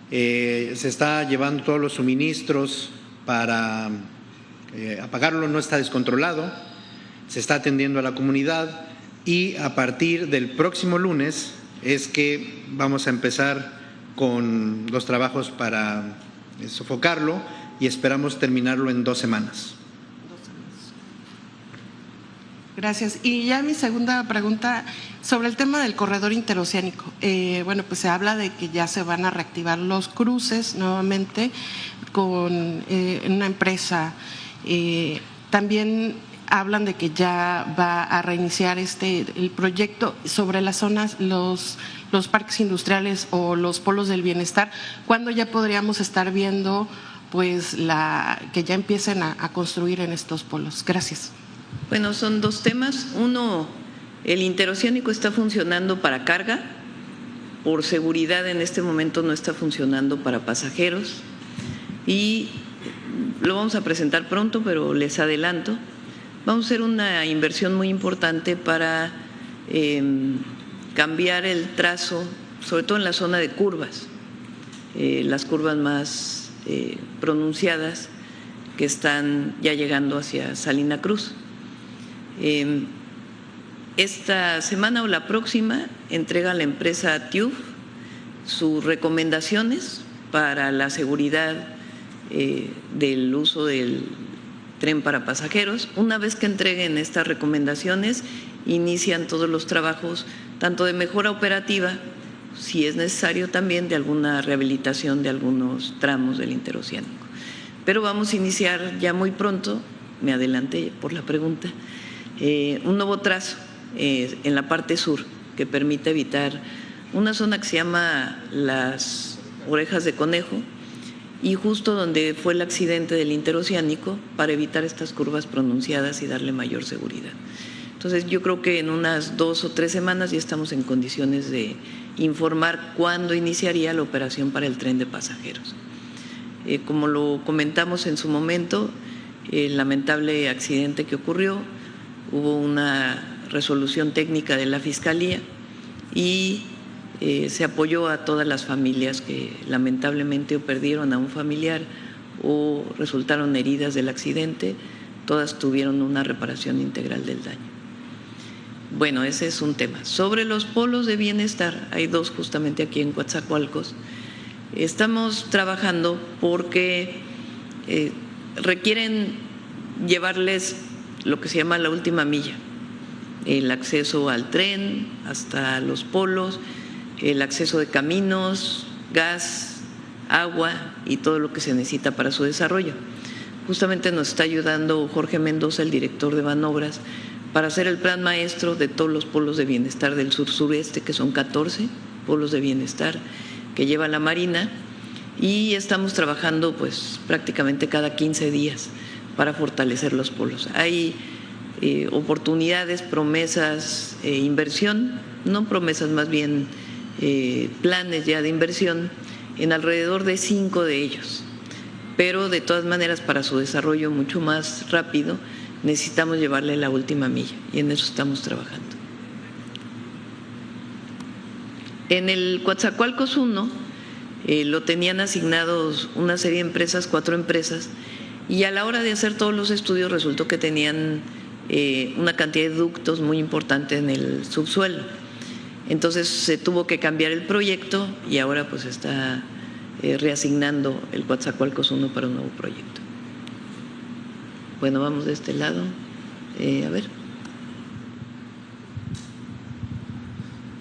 Se está llevando todos los suministros para apagarlo, no está descontrolado, se está atendiendo a la comunidad, y a partir del próximo lunes es que vamos a empezar con los trabajos para sofocarlo, y esperamos terminarlo en 2 semanas. Gracias. Y ya mi segunda pregunta sobre el tema del corredor interoceánico. Bueno, pues se habla de que ya se van a reactivar los cruces nuevamente con una empresa. También hablan de que ya va a reiniciar el proyecto sobre las zonas, los parques industriales o los polos del bienestar. ¿Cuándo ya podríamos estar viendo pues que ya empiecen a construir en estos polos? Gracias. Bueno, son 2 temas. Uno, el interoceánico está funcionando para carga. Por seguridad en este momento no está funcionando para pasajeros, y lo vamos a presentar pronto, pero les adelanto, vamos a hacer una inversión muy importante para cambiar el trazo, sobre todo en la zona de curvas, las curvas más pronunciadas que están ya llegando hacia Salina Cruz. Esta semana o la próxima entrega la empresa TÜV sus recomendaciones para la seguridad del uso del tren para pasajeros. Una vez que entreguen estas recomendaciones, inician todos los trabajos, tanto de mejora operativa, si es necesario también de alguna rehabilitación de algunos tramos del interoceánico. Pero vamos a iniciar ya muy pronto, me adelanté por la pregunta, un nuevo trazo en la parte sur que permite evitar una zona que se llama las Orejas de Conejo, y justo donde fue el accidente del interoceánico, para evitar estas curvas pronunciadas y darle mayor seguridad. Entonces yo creo que en unas 2 o 3 semanas ya estamos en condiciones de informar cuándo iniciaría la operación para el tren de pasajeros. Como lo comentamos en su momento, el lamentable accidente que ocurrió, hubo una resolución técnica de la Fiscalía y se apoyó a todas las familias que lamentablemente o perdieron a un familiar o resultaron heridas del accidente. Todas tuvieron una reparación integral del daño. Bueno, ese es un tema. Sobre los polos de bienestar, hay 2 justamente aquí en Coatzacoalcos. Estamos trabajando porque requieren llevarles lo que se llama la última milla, el acceso al tren hasta los polos, el acceso de caminos, gas, agua y todo lo que se necesita para su desarrollo. Justamente nos está ayudando Jorge Mendoza, el director de Banobras, para hacer el plan maestro de todos los polos de bienestar del sur-sureste, que son 14 polos de bienestar que lleva la Marina, y estamos trabajando pues prácticamente cada 15 días para fortalecer los polos. Hay oportunidades, promesas, inversión, no promesas, más bien planes ya de inversión en alrededor de 5 de ellos, pero de todas maneras para su desarrollo mucho más rápido necesitamos llevarle la última milla, y en eso estamos trabajando. En el Coatzacoalcos 1 lo tenían asignados una serie de empresas, 4 empresas, y a la hora de hacer todos los estudios resultó que tenían una cantidad de ductos muy importante en el subsuelo. Entonces se tuvo que cambiar el proyecto y ahora pues está reasignando el Coatzacoalcos 1 para un nuevo proyecto. Bueno, vamos de este lado. A ver.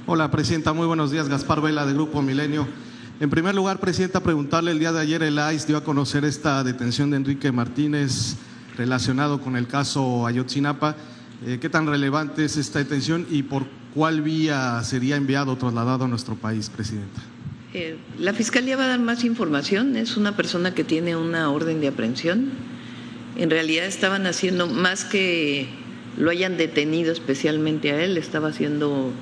Hola, Presidenta, muy buenos días. Gaspar Vela, de Grupo Milenio. En primer lugar, Presidenta, preguntarle, el día de ayer el ICE dio a conocer esta detención de Enrique Martínez relacionado con el caso Ayotzinapa. ¿Qué tan relevante es esta detención y por cuál vía sería enviado o trasladado a nuestro país, Presidenta? La Fiscalía va a dar más información. Es una persona que tiene una orden de aprehensión. En realidad estaban haciendo, más que lo hayan detenido especialmente a él, estaba haciendo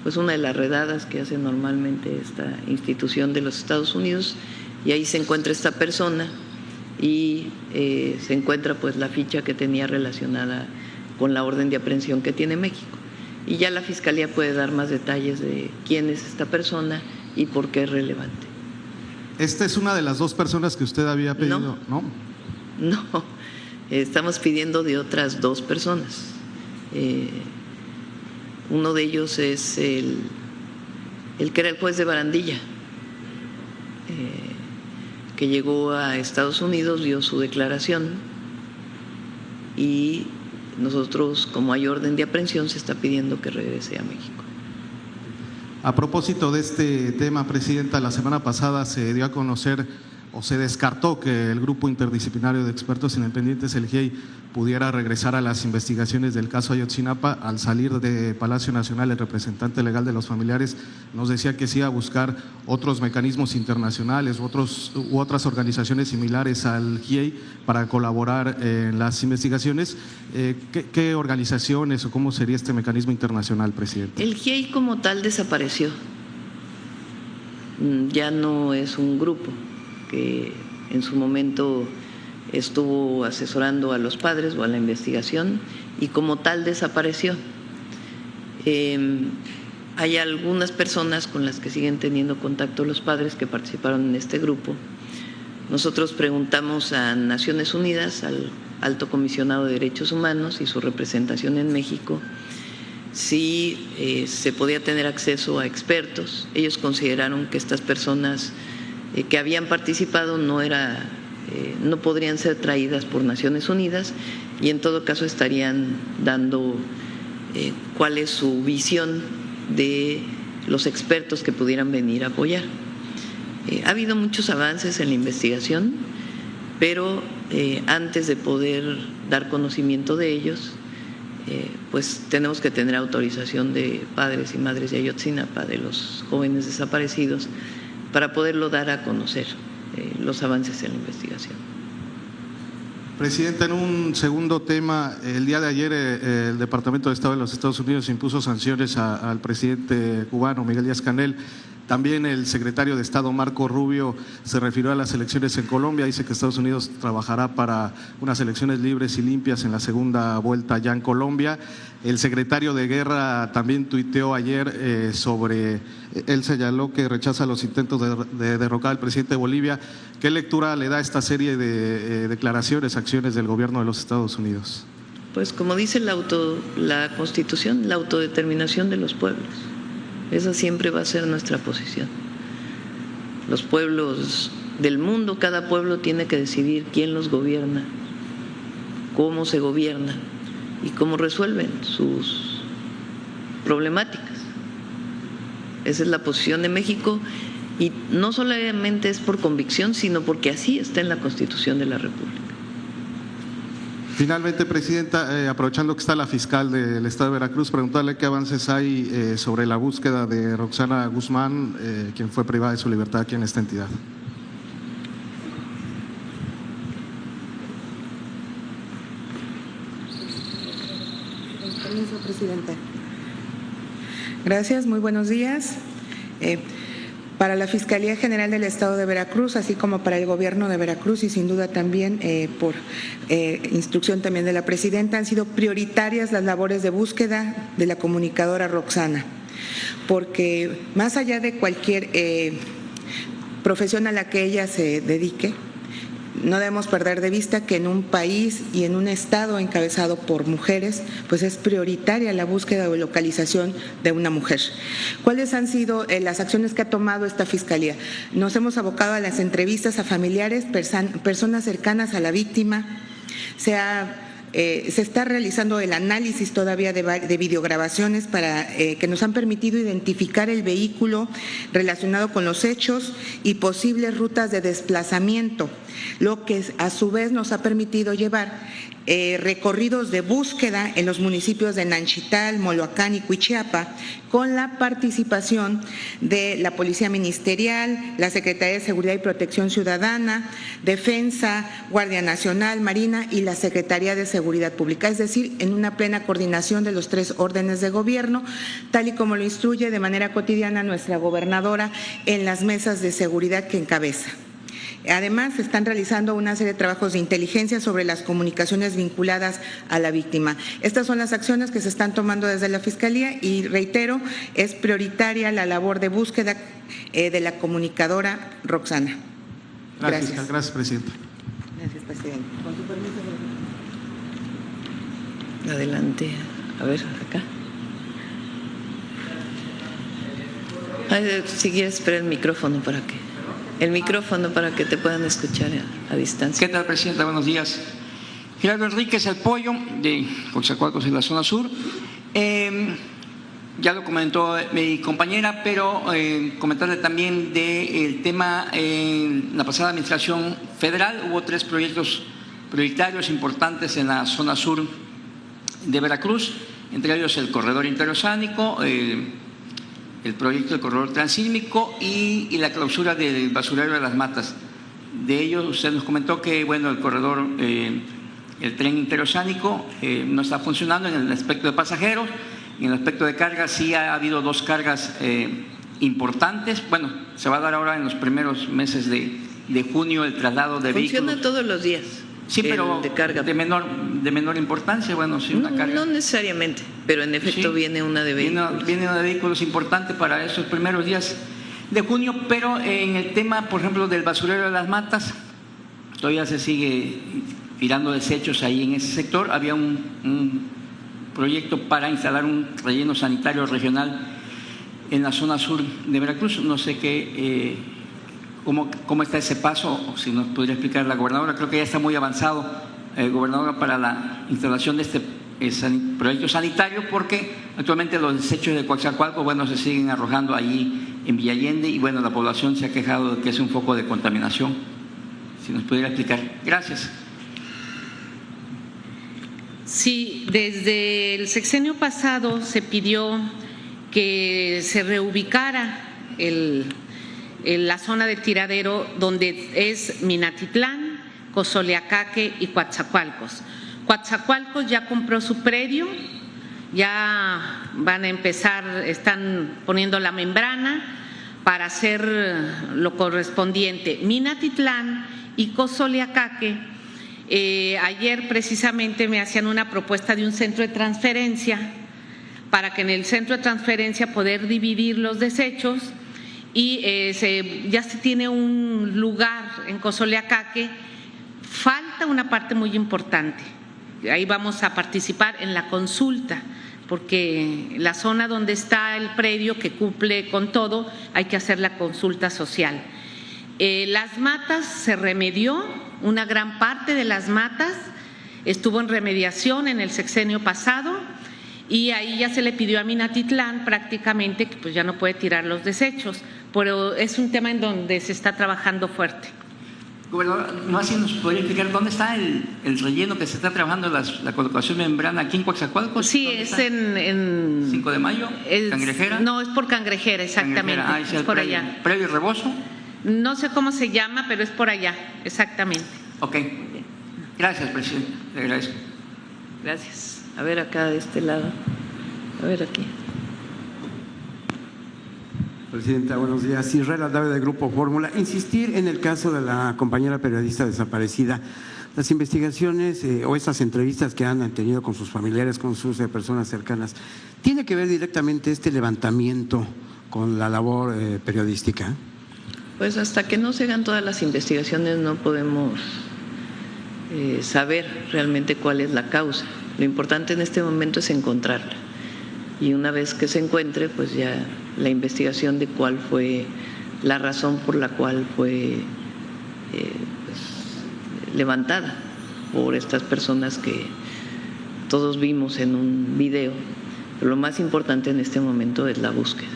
pues una de las redadas que hace normalmente esta institución de los Estados Unidos, y ahí se encuentra esta persona y se encuentra pues la ficha que tenía relacionada con la orden de aprehensión que tiene México. Y ya la Fiscalía puede dar más detalles de quién es esta persona y por qué es relevante. ¿Esta es una de las dos personas que usted había pedido? No, estamos pidiendo de otras dos personas. Uno de ellos es el que era el juez de Barandilla, que llegó a Estados Unidos, dio su declaración y nosotros, como hay orden de aprehensión, se está pidiendo que regrese a México. A propósito de este tema, Presidenta, la semana pasada se dio a conocer o se descartó que el Grupo Interdisciplinario de Expertos Independientes, el GIEI, pudiera regresar a las investigaciones del caso Ayotzinapa. Al salir de Palacio Nacional, el representante legal de los familiares nos decía que se iba a buscar otros mecanismos internacionales u otras organizaciones similares al GIEI para colaborar en las investigaciones. ¿Qué organizaciones o cómo sería este mecanismo internacional, Presidente? El GIEI como tal desapareció. Ya no es un grupo que en su momento estuvo asesorando a los padres o a la investigación y como tal desapareció. Hay algunas personas con las que siguen teniendo contacto los padres que participaron en este grupo. Nosotros preguntamos a Naciones Unidas, al Alto Comisionado de Derechos Humanos y su representación en México, si se podía tener acceso a expertos. Ellos consideraron que estas personas que habían participado no podrían ser traídas por Naciones Unidas y en todo caso estarían dando cuál es su visión de los expertos que pudieran venir a apoyar. Ha habido muchos avances en la investigación, pero antes de poder dar conocimiento de ellos, pues tenemos que tener autorización de padres y madres de Ayotzinapa, de los jóvenes desaparecidos, para poderlo dar a conocer los avances en la investigación. Presidenta, en un segundo tema, el día de ayer el Departamento de Estado de los Estados Unidos impuso sanciones al presidente cubano Miguel Díaz-Canel. También el secretario de Estado Marco Rubio se refirió a las elecciones en Colombia, dice que Estados Unidos trabajará para unas elecciones libres y limpias en la segunda vuelta ya en Colombia. El secretario de Guerra también tuiteó ayer él señaló que rechaza los intentos de derrocar al presidente de Bolivia. ¿Qué lectura le da a esta serie de declaraciones, acciones del gobierno de los Estados Unidos? Pues como dice la Constitución, la autodeterminación de los pueblos. Esa siempre va a ser nuestra posición. Los pueblos del mundo, cada pueblo tiene que decidir quién los gobierna, cómo se gobierna y cómo resuelven sus problemáticas. Esa es la posición de México y no solamente es por convicción, sino porque así está en la Constitución de la República. Finalmente, Presidenta, aprovechando que está la fiscal del Estado de Veracruz, preguntarle qué avances hay sobre la búsqueda de Roxana Guzmán, quien fue privada de su libertad aquí en esta entidad. Permiso, Presidente. Gracias, muy buenos días. Para la Fiscalía General del Estado de Veracruz, así como para el Gobierno de Veracruz y sin duda también por instrucción también de la Presidenta, han sido prioritarias las labores de búsqueda de la comunicadora Roxana, porque más allá de cualquier profesión a la que ella se dedique, no debemos perder de vista que en un país y en un estado encabezado por mujeres, pues es prioritaria la búsqueda o localización de una mujer. ¿Cuáles han sido las acciones que ha tomado esta Fiscalía? Nos hemos abocado a las entrevistas a familiares, personas cercanas a la víctima. Se está realizando el análisis todavía de videograbaciones que nos han permitido identificar el vehículo relacionado con los hechos y posibles rutas de desplazamiento, lo que a su vez nos ha permitido llevar recorridos de búsqueda en los municipios de Nanchital, Moloacán y Cuichiapa, con la participación de la Policía Ministerial, la Secretaría de Seguridad y Protección Ciudadana, Defensa, Guardia Nacional, Marina y la Secretaría de Seguridad Pública, es decir, en una plena coordinación de los 3 órdenes de gobierno, tal y como lo instruye de manera cotidiana nuestra gobernadora en las mesas de seguridad que encabeza. Además, se están realizando una serie de trabajos de inteligencia sobre las comunicaciones vinculadas a la víctima. Estas son las acciones que se están tomando desde la Fiscalía y, reitero, es prioritaria la labor de búsqueda de la comunicadora Roxana. Gracias, presidenta. Gracias, presidente. Con su permiso. Adelante. A ver, acá. Si quieres, espera el micrófono para que te puedan escuchar a distancia. ¿Qué tal, presidenta? Buenos días. Gerardo Enríquez, El Pollo, de Coatzacoalcos, en la zona sur. Ya lo comentó mi compañera, pero comentarle también del tema en la pasada administración federal. Hubo 3 proyectos prioritarios importantes en la zona sur de Veracruz, entre ellos el corredor interoceánico, el proyecto del corredor transísmico y la clausura del basurero de Las Matas. De ellos usted nos comentó que bueno, el corredor, el tren interoceánico no está funcionando en el aspecto de pasajeros. En el aspecto de cargas sí ha habido 2 cargas importantes. Bueno, se va a dar ahora en los primeros meses de junio el traslado de vehículos. Funciona todos los días. Sí, pero de carga de menor importancia. Bueno, sí, una carga. No necesariamente, pero en efecto sí, viene una de vehículos. Viene una de vehículos importante para esos primeros días de junio, pero en el tema, por ejemplo, del basurero de Las Matas, todavía se sigue tirando desechos ahí en ese sector. Había un proyecto para instalar un relleno sanitario regional en la zona sur de Veracruz. No sé cómo está ese paso, o si nos podría explicar la gobernadora. Creo que ya está muy avanzado, gobernadora, para la instalación de este proyecto sanitario, porque actualmente los desechos de Coatzacoalcos, bueno, se siguen arrojando allí en Villa Allende y bueno, la población se ha quejado de que es un foco de contaminación. Si nos pudiera explicar. Gracias. Sí, desde el sexenio pasado se pidió que se reubicara la zona de tiradero donde es Minatitlán, Cozoleacaque y Coatzacoalcos. Coatzacoalcos ya compró su predio, ya van a empezar, están poniendo la membrana para hacer lo correspondiente. Minatitlán y Cozoleacaque, ayer precisamente me hacían una propuesta de un centro de transferencia para que en el centro de transferencia poder dividir los desechos y ya se tiene un lugar en Cozoleacaque. Falta una parte muy importante, ahí vamos a participar en la consulta, porque la zona donde está el predio que cumple con todo, hay que hacer la consulta social. Las matas se remedió, una gran parte de las matas estuvo en remediación en el sexenio pasado y ahí ya se le pidió a Minatitlán prácticamente que pues ya no puede tirar los desechos, pero es un tema en donde se está trabajando fuerte. Gobernador, ¿no así nos podría explicar dónde está el relleno que se está trabajando, la colocación de membrana aquí en Coatzacoalcos? Sí, es en 5 de mayo, Cangrejera. No, es por Cangrejera, exactamente. Cangrejera. Es por allá. ¿Previo Rebozo? No sé cómo se llama, pero es por allá, exactamente. Ok. Gracias, presidente. Le agradezco. Gracias. A ver acá de este lado. A ver aquí. Presidenta, buenos días. Israel Aldave del Grupo Fórmula. Insistir en el caso de la compañera periodista desaparecida. Las investigaciones o estas entrevistas que han tenido con sus familiares, con sus personas cercanas, ¿tiene que ver directamente este levantamiento con la labor periodística? Pues hasta que no se hagan todas las investigaciones no podemos saber realmente cuál es la causa. Lo importante en este momento es encontrarla. Y una vez que se encuentre, pues ya la investigación de cuál fue la razón por la cual fue levantada por estas personas que todos vimos en un video. Pero lo más importante en este momento es la búsqueda.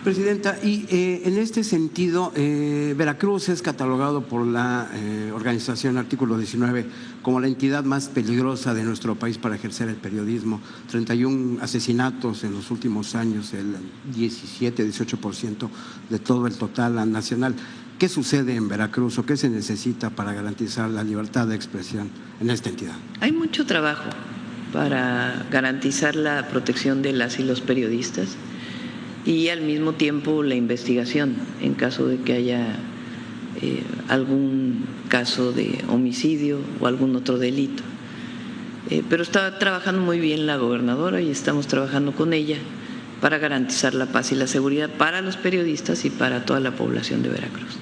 Presidenta, y en este sentido, Veracruz es catalogado por la organización Artículo 19 como la entidad más peligrosa de nuestro país para ejercer el periodismo. 31 asesinatos en los últimos años, el 17-18% de todo el total nacional. ¿Qué sucede en Veracruz o qué se necesita para garantizar la libertad de expresión en esta entidad? Hay mucho trabajo para garantizar la protección de las y los periodistas y al mismo tiempo la investigación en caso de que haya algún caso de homicidio o algún otro delito. Pero está trabajando muy bien la gobernadora y estamos trabajando con ella para garantizar la paz y la seguridad para los periodistas y para toda la población de Veracruz.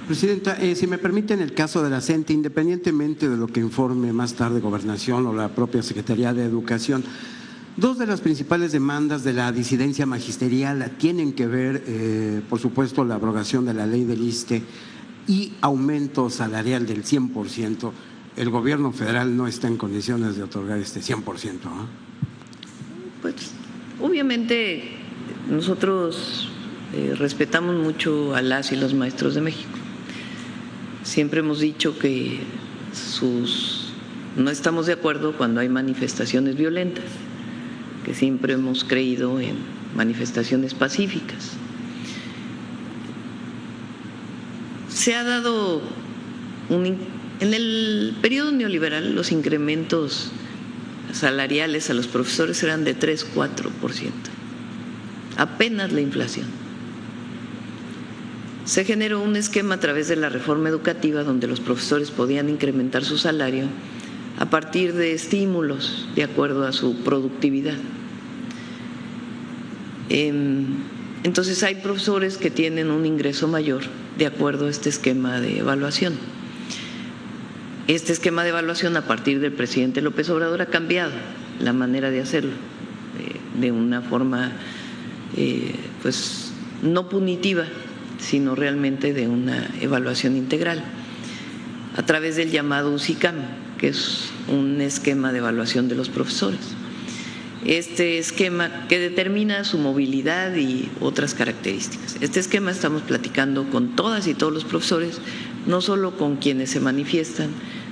Presidenta, si me permite, en el caso de la CENTE, independientemente de lo que informe más tarde Gobernación o la propia Secretaría de Educación, dos de las principales demandas de la disidencia magisterial tienen que ver, por supuesto, la abrogación de la ley del ISSSTE y aumento salarial del 100%. El gobierno federal no está en condiciones de otorgar este 100%, ¿no? Pues obviamente nosotros respetamos mucho a las y los maestros de México. Siempre hemos dicho que no estamos de acuerdo cuando hay manifestaciones violentas, que siempre hemos creído en manifestaciones pacíficas. Se ha dado en el periodo neoliberal los incrementos salariales a los profesores eran de 3-4%, apenas la inflación. Se generó un esquema a través de la reforma educativa donde los profesores podían incrementar su salario a partir de estímulos de acuerdo a su productividad. Entonces hay profesores que tienen un ingreso mayor de acuerdo a este esquema de evaluación. Este esquema de evaluación a partir del presidente López Obrador ha cambiado la manera de hacerlo de una forma pues no punitiva, sino realmente de una evaluación integral a través del llamado UCICAM, que es un esquema de evaluación de los profesores. Este esquema que determina su movilidad y otras características. Este esquema estamos platicando con todas y todos los profesores, no solo con quienes se manifiestan,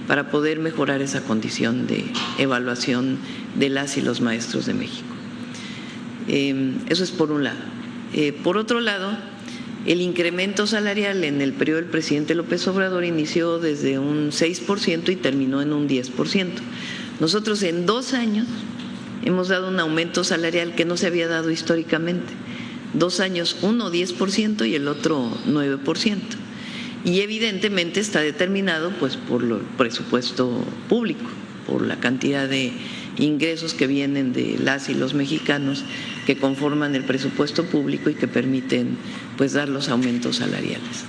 para poder mejorar esa condición de evaluación de las y los maestros de México. Eso es por un lado. Por otro lado, el incremento salarial en el periodo del presidente López Obrador inició desde un 6% y terminó en un 10%. Nosotros en 2 años hemos dado un aumento salarial que no se había dado históricamente. 2 años, uno 10% y el otro 9%. Y evidentemente está determinado pues por el presupuesto público, por la cantidad de ingresos que vienen de las y los mexicanos que conforman el presupuesto público y que permiten pues dar los aumentos salariales.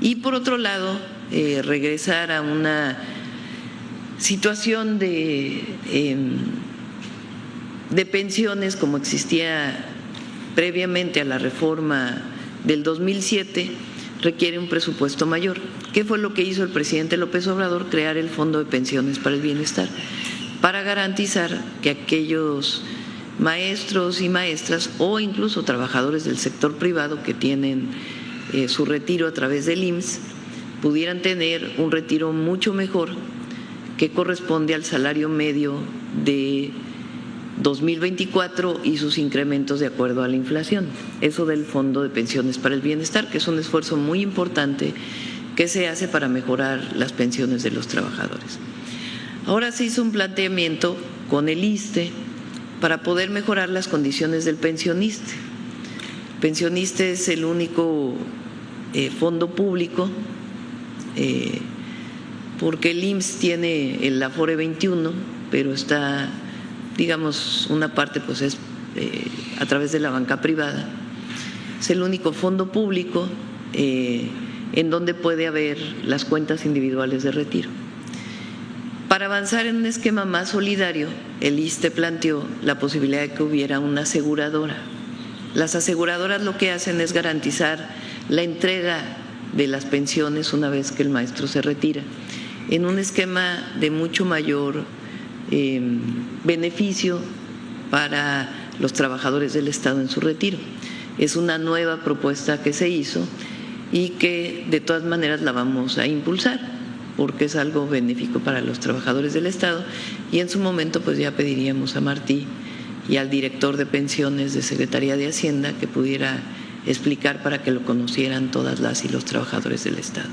Y por otro lado, regresar a una situación de pensiones como existía previamente a la reforma del 2007 requiere un presupuesto mayor. ¿Qué fue lo que hizo el presidente López Obrador? Crear el Fondo de Pensiones para el Bienestar, para garantizar que aquellos maestros y maestras o incluso trabajadores del sector privado que tienen su retiro a través del IMSS pudieran tener un retiro mucho mejor que corresponde al salario medio de 2024 y sus incrementos de acuerdo a la inflación. Eso del Fondo de Pensiones para el Bienestar, que es un esfuerzo muy importante que se hace para mejorar las pensiones de los trabajadores. Ahora se hizo un planteamiento con el ISSSTE para poder mejorar las condiciones del pensionista. El pensionista es el único fondo público porque el IMSS tiene el Afore 21, pero está, digamos, una parte pues es a través de la banca privada. Es el único fondo público en donde puede haber las cuentas individuales de retiro. Para avanzar en un esquema más solidario, el ISSSTE planteó la posibilidad de que hubiera una aseguradora. Las aseguradoras lo que hacen es garantizar la entrega de las pensiones una vez que el maestro se retira, en un esquema de mucho mayor beneficio para los trabajadores del Estado en su retiro. Es una nueva propuesta que se hizo y que de todas maneras la vamos a impulsar porque es algo benéfico para los trabajadores del Estado y en su momento pues ya pediríamos a Martí y al director de pensiones de Secretaría de Hacienda que pudiera explicar para que lo conocieran todas las y los trabajadores del Estado.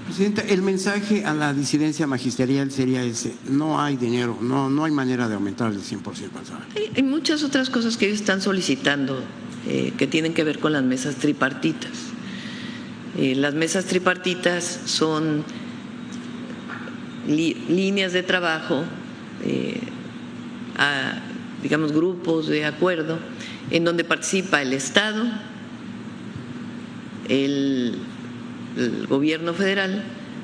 Presidenta, el mensaje a la disidencia magisterial sería ese: no hay dinero, no hay manera de aumentar el 100% al salario. Hay muchas otras cosas que ellos están solicitando que tienen que ver con las mesas tripartitas. Las mesas tripartitas son líneas de trabajo, digamos grupos de acuerdo, en donde participa el Estado, el gobierno federal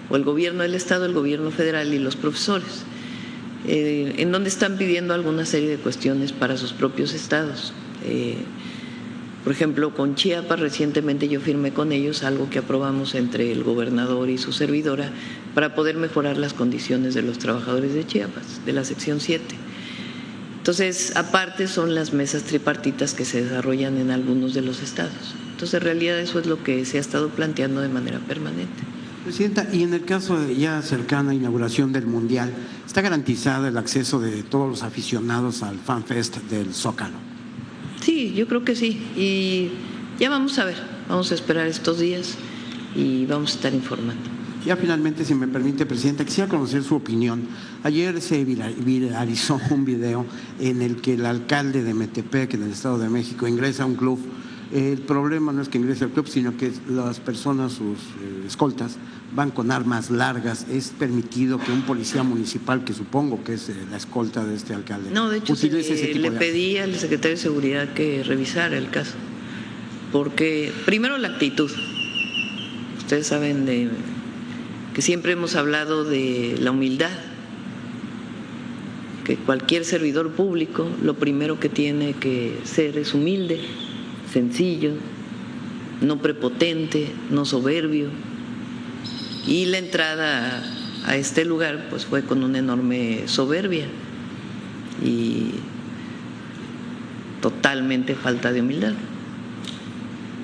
o el gobierno del Estado, el gobierno federal y los profesores, en donde están pidiendo alguna serie de cuestiones para sus propios estados. Por ejemplo, con Chiapas recientemente yo firmé con ellos algo que aprobamos entre el gobernador y su servidora para poder mejorar las condiciones de los trabajadores de Chiapas, de la sección 7. Entonces, aparte son las mesas tripartitas que se desarrollan en algunos de los estados. Entonces, en realidad eso es lo que se ha estado planteando de manera permanente. Presidenta, y en el caso de ya cercana inauguración del Mundial, ¿está garantizado el acceso de todos los aficionados al FanFest del Zócalo? Sí, yo creo que sí. Y ya vamos a ver, vamos a esperar estos días y vamos a estar informando. Ya finalmente, si me permite, Presidenta, quisiera conocer su opinión. Ayer se viralizó un video en el que el alcalde de Metepec, en el Estado de México, ingresa a un club. El problema no es que ingrese al club, sino que las personas, sus escoltas, van con armas largas. ¿Es permitido que un policía municipal, que supongo que es la escolta de este alcalde, no, de hecho, utilice ese tipo le de pedí al secretario de Seguridad que revisara el caso? Porque, primero, la actitud. Ustedes saben que siempre hemos hablado de la humildad, que cualquier servidor público lo primero que tiene que ser es humilde, sencillo, no prepotente, no soberbio. Y la entrada a este lugar pues fue con una enorme soberbia y totalmente falta de humildad.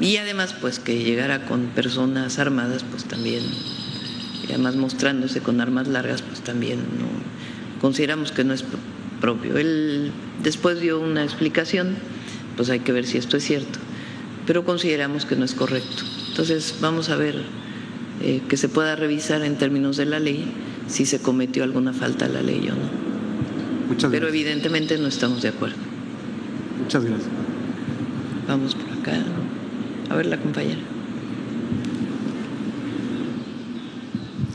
Y además pues que llegara con personas armadas pues también, y además mostrándose con armas largas pues también no consideramos que no es propio. Él después dio una explicación, pues hay que ver si esto es cierto, pero consideramos que no es correcto. Entonces vamos a ver que se pueda revisar en términos de la ley si se cometió alguna falta a la ley o no. Muchas gracias. Pero evidentemente no estamos de acuerdo. Muchas gracias. Vamos por acá. A ver la compañera.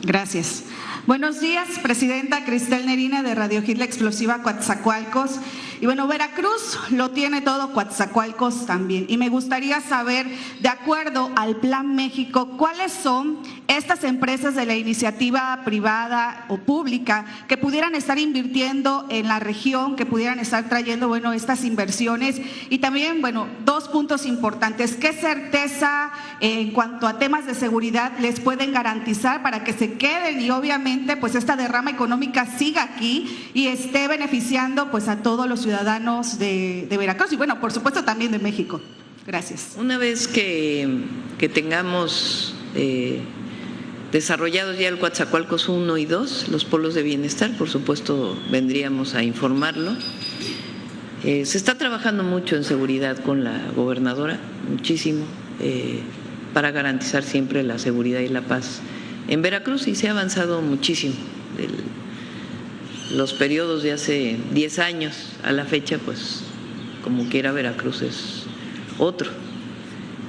Gracias. Buenos días, Presidenta. Cristel Nerina de Radio Hit La Explosiva Coatzacoalcos. Y bueno, Veracruz lo tiene todo, Coatzacoalcos también. Y me gustaría saber, de acuerdo al Plan México, ¿cuáles son estas empresas de la iniciativa privada o pública que pudieran estar invirtiendo en la región, que pudieran estar trayendo, bueno, estas inversiones? Y también, bueno, dos puntos importantes. ¿Qué certeza en cuanto a temas de seguridad les pueden garantizar para que se queden y obviamente pues esta derrama económica siga aquí y esté beneficiando pues a todos los ciudadanos de Veracruz y bueno, por supuesto también de México? Gracias. Una vez que tengamos desarrollados ya el Coatzacoalcos 1 y 2, los polos de bienestar, por supuesto vendríamos a informarlo. Se está trabajando mucho en seguridad con la gobernadora, muchísimo, para garantizar siempre la seguridad y la paz en Veracruz y se ha avanzado muchísimo. Los periodos de hace 10 años a la fecha, pues como quiera Veracruz es otro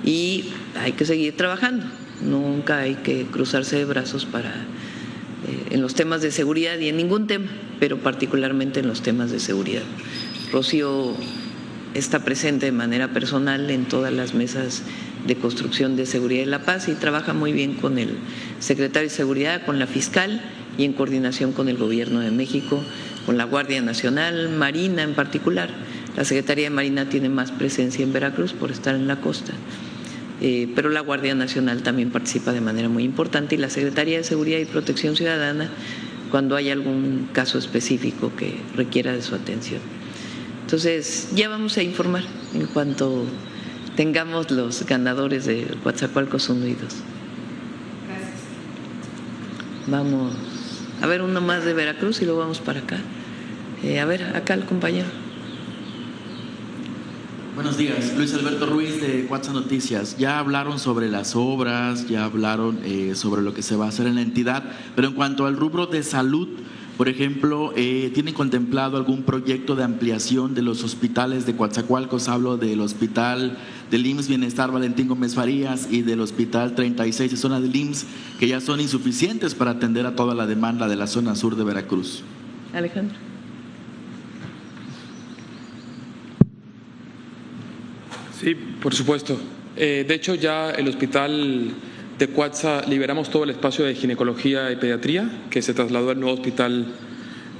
y hay que seguir trabajando, nunca hay que cruzarse de brazos en los temas de seguridad y en ningún tema, pero particularmente en los temas de seguridad. Rocío está presente de manera personal en todas las mesas de construcción de seguridad y la paz, y trabaja muy bien con el secretario de Seguridad, con la fiscal y en coordinación con el Gobierno de México, con la Guardia Nacional, Marina en particular. La Secretaría de Marina tiene más presencia en Veracruz por estar en la costa, pero la Guardia Nacional también participa de manera muy importante, y la Secretaría de Seguridad y Protección Ciudadana cuando hay algún caso específico que requiera de su atención. Entonces, ya vamos a informar en cuanto tengamos los ganadores de Coatzacoalcos 1 y 2. Gracias. Vamos a ver uno más de Veracruz y luego vamos para acá. A ver, acá el compañero. Buenos días, Luis Alberto Ruiz de Cuatza Noticias. Ya hablaron sobre las obras, ya hablaron sobre lo que se va a hacer en la entidad, pero en cuanto al rubro de salud, por ejemplo, ¿tienen contemplado algún proyecto de ampliación de los hospitales de Coatzacoalcos? Hablo del hospital del IMSS Bienestar Valentín Gómez Farías y del hospital 36 de zona del IMSS, que ya son insuficientes para atender a toda la demanda de la zona sur de Veracruz. Alejandro. Sí, por supuesto. De hecho, ya el hospital de Cuatza liberamos todo el espacio de ginecología y pediatría, que se trasladó al nuevo hospital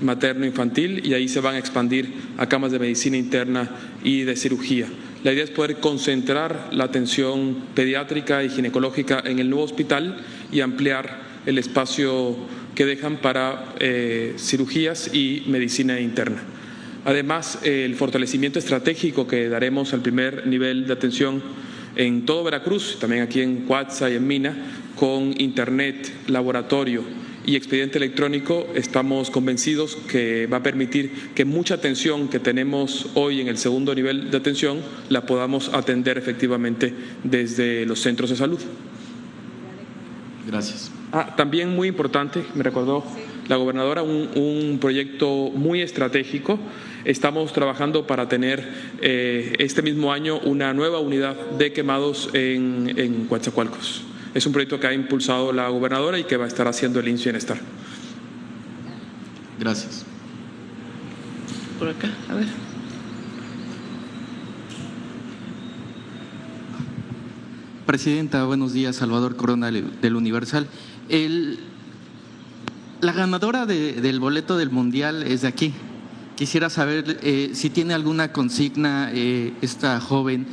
materno infantil, y ahí se van a expandir a camas de medicina interna y de cirugía. La idea es poder concentrar la atención pediátrica y ginecológica en el nuevo hospital y ampliar el espacio que dejan para cirugías y medicina interna. Además, el fortalecimiento estratégico que daremos al primer nivel de atención en todo Veracruz, también aquí en Cuatza y en Mina, con internet, laboratorio y expediente electrónico, estamos convencidos que va a permitir que mucha atención que tenemos hoy en el segundo nivel de atención la podamos atender efectivamente desde los centros de salud. Gracias. También muy importante, me recordó la gobernadora, un proyecto muy estratégico. Estamos trabajando para tener este mismo año una nueva unidad de quemados en Coatzacoalcos. Es un proyecto que ha impulsado la gobernadora y que va a estar haciendo el IMSS Bienestar. Gracias. Por acá, a ver. Presidenta, buenos días. Salvador Corona del Universal. La ganadora del boleto del Mundial es de aquí. Quisiera saber si tiene alguna consigna esta joven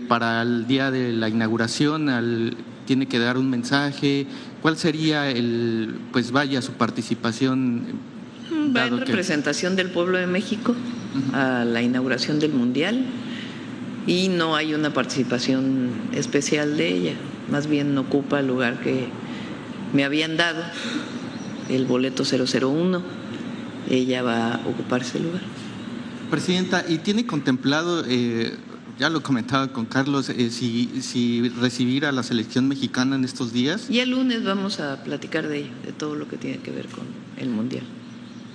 para el día de la inauguración, tiene que dar un mensaje. ¿Cuál sería su participación? Va en representación del pueblo de México a la inauguración del Mundial, y no hay una participación especial de ella, más bien ocupa el lugar que me habían dado, el boleto 001, ella va a ocupar ese lugar. Presidenta, ¿y tiene contemplado, ya lo comentaba con Carlos, si recibir a la selección mexicana en estos días? Y el lunes vamos a platicar de ello, de todo lo que tiene que ver con el Mundial.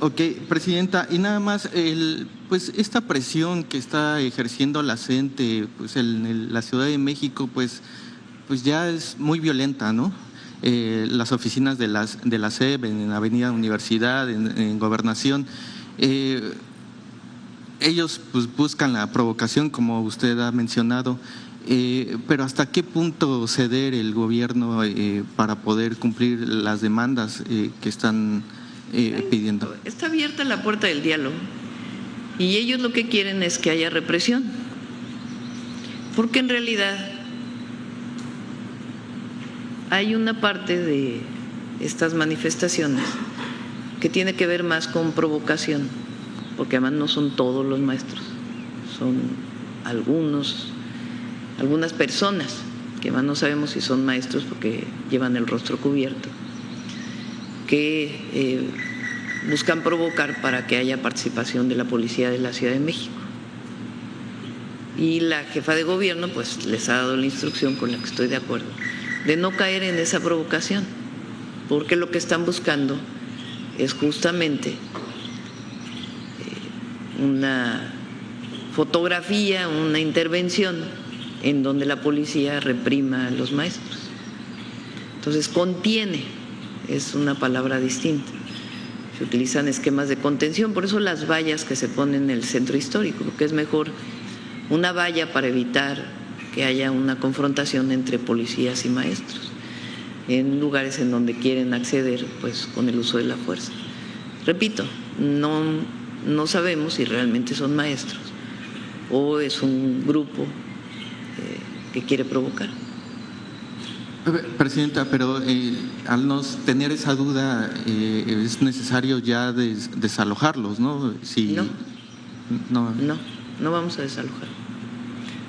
Ok, Presidenta, y nada más, esta presión que está ejerciendo la CENTE en la Ciudad de México, pues ya es muy violenta, ¿no? Las oficinas de la SEB en Avenida Universidad, en Gobernación, ellos buscan la provocación, como usted ha mencionado, pero ¿hasta qué punto ceder el gobierno para poder cumplir las demandas que están pidiendo? Está abierta la puerta del diálogo, y ellos lo que quieren es que haya represión, porque en realidad hay una parte de estas manifestaciones que tiene que ver más con provocación, porque además no son todos los maestros, son algunas personas que además no sabemos si son maestros porque llevan el rostro cubierto, que buscan provocar para que haya participación de la policía de la Ciudad de México. Y la jefa de gobierno pues les ha dado la instrucción, con la que estoy de acuerdo, de no caer en esa provocación, porque lo que están buscando es justamente una fotografía, una intervención en donde la policía reprima a los maestros. Entonces, contiene es una palabra distinta. Se utilizan esquemas de contención, por eso las vallas que se ponen en el centro histórico, porque es mejor una valla para evitar que haya una confrontación entre policías y maestros en lugares en donde quieren acceder pues con el uso de la fuerza. Repito, no sabemos si realmente son maestros o es un grupo que quiere provocar. Presidenta, pero al no tener esa duda es necesario ya desalojarlos, ¿no? Si, no vamos a desalojar.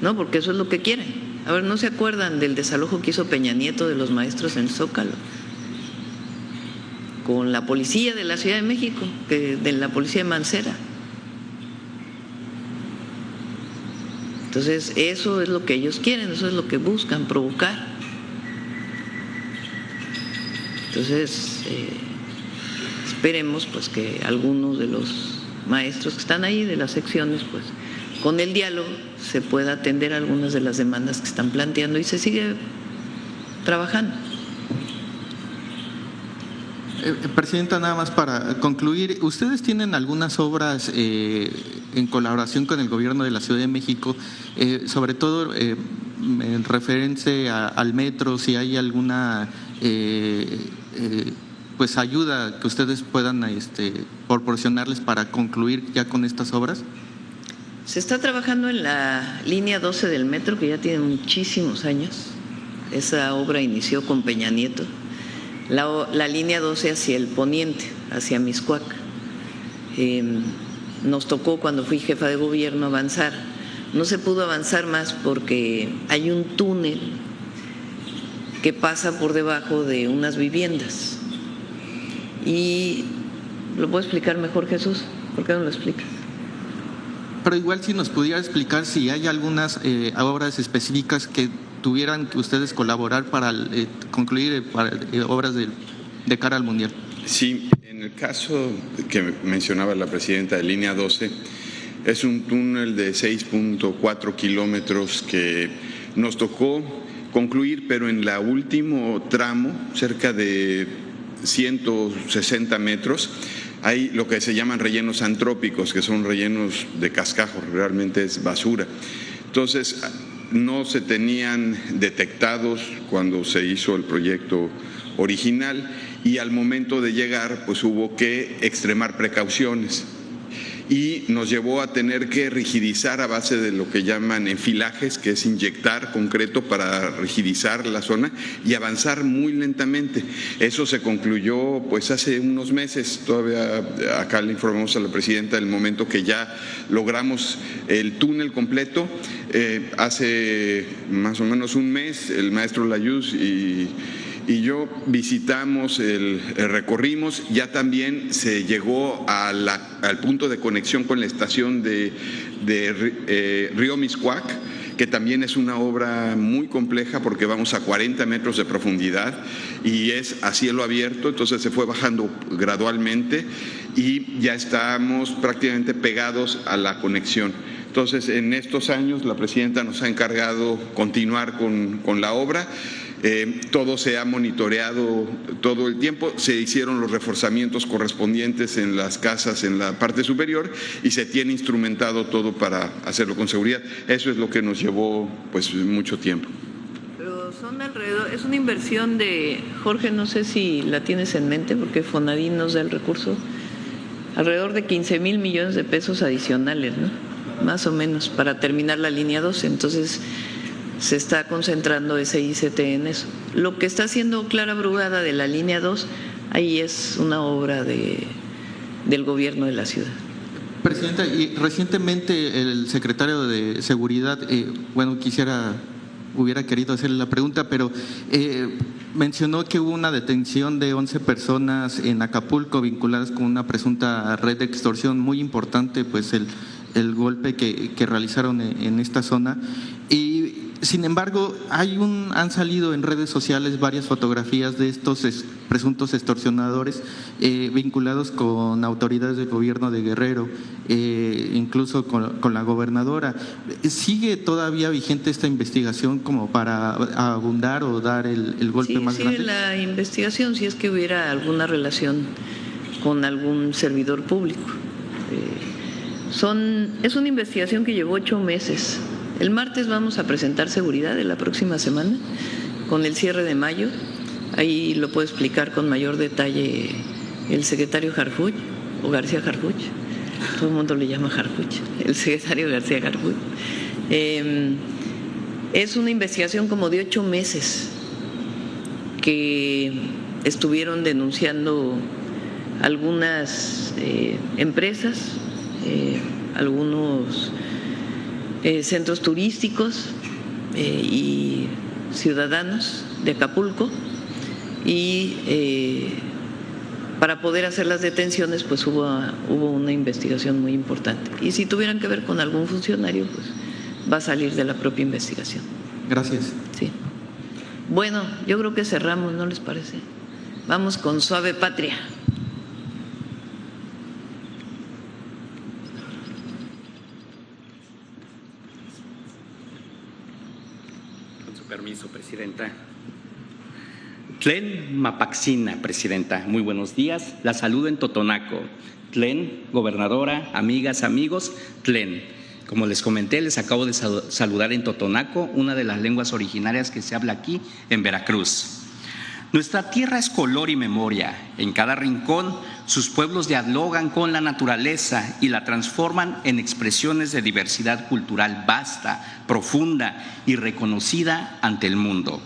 No, porque eso es lo que quieren. A ver, ¿no se acuerdan del desalojo que hizo Peña Nieto de los maestros en el Zócalo? Con la policía de la Ciudad de México, de la policía de Mancera. Entonces, eso es lo que ellos quieren, eso es lo que buscan, provocar. Entonces, esperemos pues que algunos de los maestros que están ahí, de las secciones, pues con el diálogo se pueda atender algunas de las demandas que están planteando y se sigue trabajando. Presidenta, nada más para concluir, ¿ustedes tienen algunas obras en colaboración con el gobierno de la Ciudad de México, sobre todo en referencia al metro, si hay alguna pues ayuda que ustedes puedan proporcionarles para concluir ya con estas obras? Se está trabajando en la línea 12 del metro, que ya tiene muchísimos años. Esa obra inició con Peña Nieto. La línea 12 hacia el poniente, hacia Mixcoac. Nos tocó cuando fui jefa de gobierno avanzar. No se pudo avanzar más porque hay un túnel que pasa por debajo de unas viviendas. Y ¿lo puedo explicar mejor, Jesús? ¿Por qué no lo explicas? Pero igual si nos pudiera explicar si hay algunas obras específicas que tuvieran que ustedes colaborar para concluir obras de cara al Mundial. Sí, en el caso que mencionaba la presidenta de línea 12, es un túnel de 6.4 kilómetros que nos tocó concluir, pero en el último tramo, cerca de 160 metros, hay lo que se llaman rellenos antrópicos, que son rellenos de cascajo, realmente es basura. Entonces, no se tenían detectados cuando se hizo el proyecto original y al momento de llegar, pues hubo que extremar precauciones. Y nos llevó a tener que rigidizar a base de lo que llaman enfilajes, que es inyectar concreto para rigidizar la zona y avanzar muy lentamente. Eso se concluyó pues hace unos meses, todavía acá le informamos a la presidenta del momento que ya logramos el túnel completo. Hace más o menos un mes el maestro Layuz y yo visitamos, recorrimos, ya también se llegó al punto de conexión con la estación de Río Mixcoac, que también es una obra muy compleja porque vamos a 40 metros de profundidad y es a cielo abierto, entonces se fue bajando gradualmente y ya estamos prácticamente pegados a la conexión. Entonces, en estos años la presidenta nos ha encargado continuar con la obra. Todo se ha monitoreado todo el tiempo, se hicieron los reforzamientos correspondientes en las casas en la parte superior y se tiene instrumentado todo para hacerlo con seguridad. Eso es lo que nos llevó pues mucho tiempo. Pero son alrededor, es una inversión de, Jorge, no sé si la tienes en mente porque Fonadín nos da el recurso, alrededor de 15,000 millones de pesos adicionales, ¿no? Más o menos, para terminar la línea 12. Entonces, se está concentrando ese ICT en eso. Lo que está haciendo Clara Brugada de la línea 2, ahí es una obra del gobierno de la ciudad. Presidenta, y recientemente el secretario de Seguridad, hubiera querido hacerle la pregunta, pero mencionó que hubo una detención de 11 personas en Acapulco vinculadas con una presunta red de extorsión muy importante, pues el golpe que realizaron en esta zona. Y sin embargo, han salido en redes sociales varias fotografías de estos presuntos extorsionadores vinculados con autoridades del gobierno de Guerrero, incluso con la gobernadora. ¿Sigue todavía vigente esta investigación como para abundar o dar el golpe más grande? Sí, sigue la investigación si es que hubiera alguna relación con algún servidor público. Es una investigación que llevó 8 meses. El martes vamos a presentar seguridad de la próxima semana con el cierre de mayo. Ahí lo puedo explicar con mayor detalle el secretario Harfuch o García Harfuch. Todo el mundo le llama Harfuch, el secretario García Harfuch. Es una investigación como de 8 meses que estuvieron denunciando algunas empresas, algunos centros turísticos y ciudadanos de Acapulco, y para poder hacer las detenciones pues hubo una investigación muy importante, y si tuvieran que ver con algún funcionario pues va a salir de la propia investigación. Gracias. Sí. Bueno, yo creo que cerramos, ¿no les parece? Vamos con Suave Patria. Con su permiso, Presidenta. Tlen Mapaxina, Presidenta. Muy buenos días. La saludo en Totonaco. Tlen, gobernadora, amigas, amigos, Tlen. Como les comenté, les acabo de saludar en Totonaco, una de las lenguas originarias que se habla aquí en Veracruz. Nuestra tierra es color y memoria. En cada rincón, sus pueblos dialogan con la naturaleza y la transforman en expresiones de diversidad cultural vasta, profunda y reconocida ante el mundo.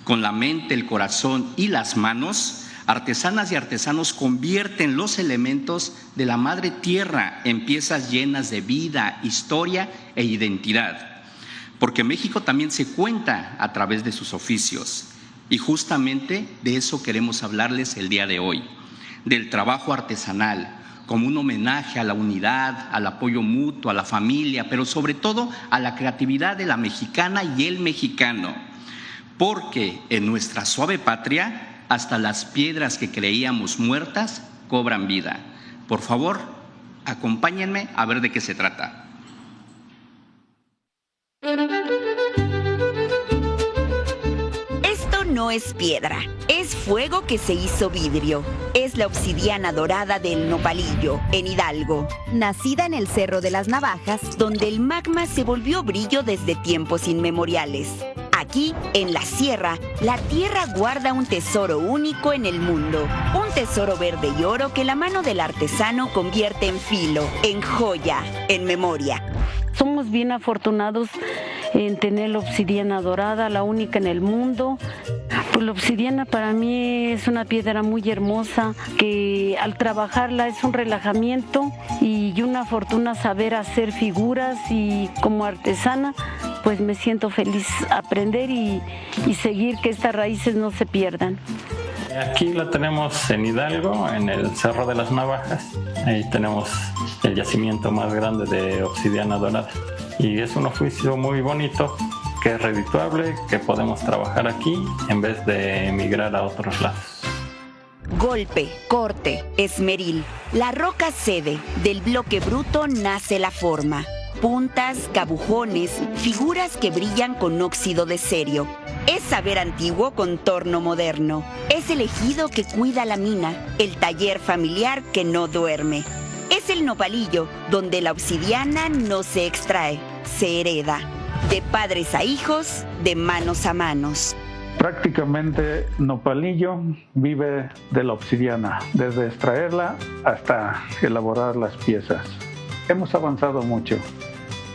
Con la mente, el corazón y las manos, artesanas y artesanos convierten los elementos de la madre tierra en piezas llenas de vida, historia e identidad. Porque México también se cuenta a través de sus oficios. Y justamente de eso queremos hablarles el día de hoy. Del trabajo artesanal, como un homenaje a la unidad, al apoyo mutuo, a la familia, pero sobre todo a la creatividad de la mexicana y el mexicano. Porque en nuestra suave patria, hasta las piedras que creíamos muertas cobran vida. Por favor, acompáñenme a ver de qué se trata. Esto no es piedra, es fuego que se hizo vidrio. Es la obsidiana dorada del Nopalillo, en Hidalgo. Nacida en el Cerro de las Navajas, donde el magma se volvió brillo desde tiempos inmemoriales. Aquí, en la sierra, la tierra guarda un tesoro único en el mundo. Un tesoro verde y oro que la mano del artesano convierte en filo, en joya, en memoria. Somos bien afortunados en tener la obsidiana dorada, la única en el mundo. Pues la obsidiana para mí es una piedra muy hermosa que al trabajarla es un relajamiento y una fortuna saber hacer figuras, y como artesana pues me siento feliz aprender y seguir que estas raíces no se pierdan. Aquí la tenemos en Hidalgo, en el Cerro de las Navajas. Ahí tenemos el yacimiento más grande de obsidiana dorada. Y es un oficio muy bonito, que es redituable, que podemos trabajar aquí en vez de emigrar a otros lados. Golpe, corte, esmeril. La roca cede, del bloque bruto nace la forma. Puntas, cabujones, figuras que brillan con óxido de cerio. Es saber antiguo con torno moderno. Es el ejido que cuida la mina, el taller familiar que no duerme. Es el nopalillo, donde la obsidiana no se extrae, se hereda. De padres a hijos, de manos a manos. Prácticamente Nopalillo vive de la obsidiana, desde extraerla hasta elaborar las piezas. Hemos avanzado mucho.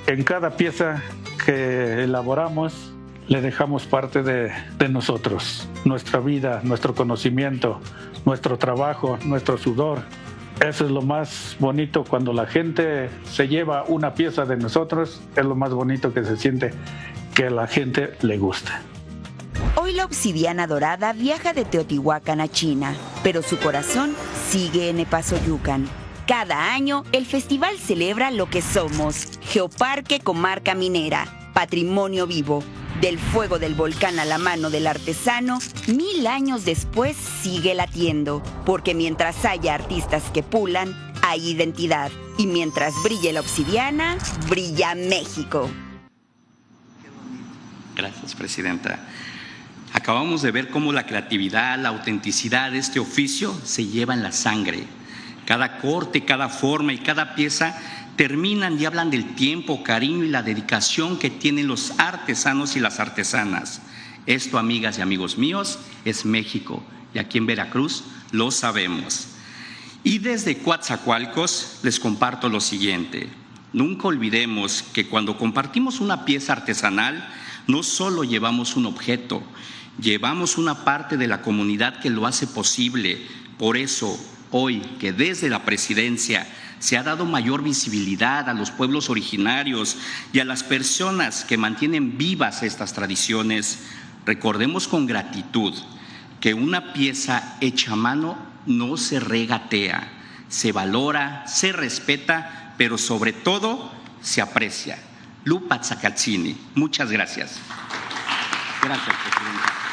En cada pieza que elaboramos le dejamos parte de nosotros, nuestra vida, nuestro conocimiento, nuestro trabajo, nuestro sudor. Eso es lo más bonito cuando la gente se lleva una pieza de nosotros, es lo más bonito que se siente, que a la gente le gusta. Hoy la obsidiana dorada viaja de Teotihuacán a China, pero su corazón sigue en Epazoyucan. Cada año, el festival celebra lo que somos, Geoparque Comarca Minera, patrimonio vivo. Del fuego del volcán a la mano del artesano, 1000 años después sigue latiendo, porque mientras haya artistas que pulan, hay identidad. Y mientras brille la obsidiana, brilla México. Gracias, Presidenta. Acabamos de ver cómo la creatividad, la autenticidad de este oficio se lleva en la sangre. Cada corte, cada forma y cada pieza terminan y hablan del tiempo, cariño y la dedicación que tienen los artesanos y las artesanas. Esto, amigas y amigos míos, es México, y aquí en Veracruz lo sabemos. Y desde Coatzacoalcos les comparto lo siguiente: nunca olvidemos que cuando compartimos una pieza artesanal, no solo llevamos un objeto, llevamos una parte de la comunidad que lo hace posible. Por eso, hoy que desde la presidencia se ha dado mayor visibilidad a los pueblos originarios y a las personas que mantienen vivas estas tradiciones, recordemos con gratitud que una pieza hecha a mano no se regatea, se valora, se respeta, pero sobre todo se aprecia. Lu Pazzacazzini. Muchas gracias. Gracias, presidenta.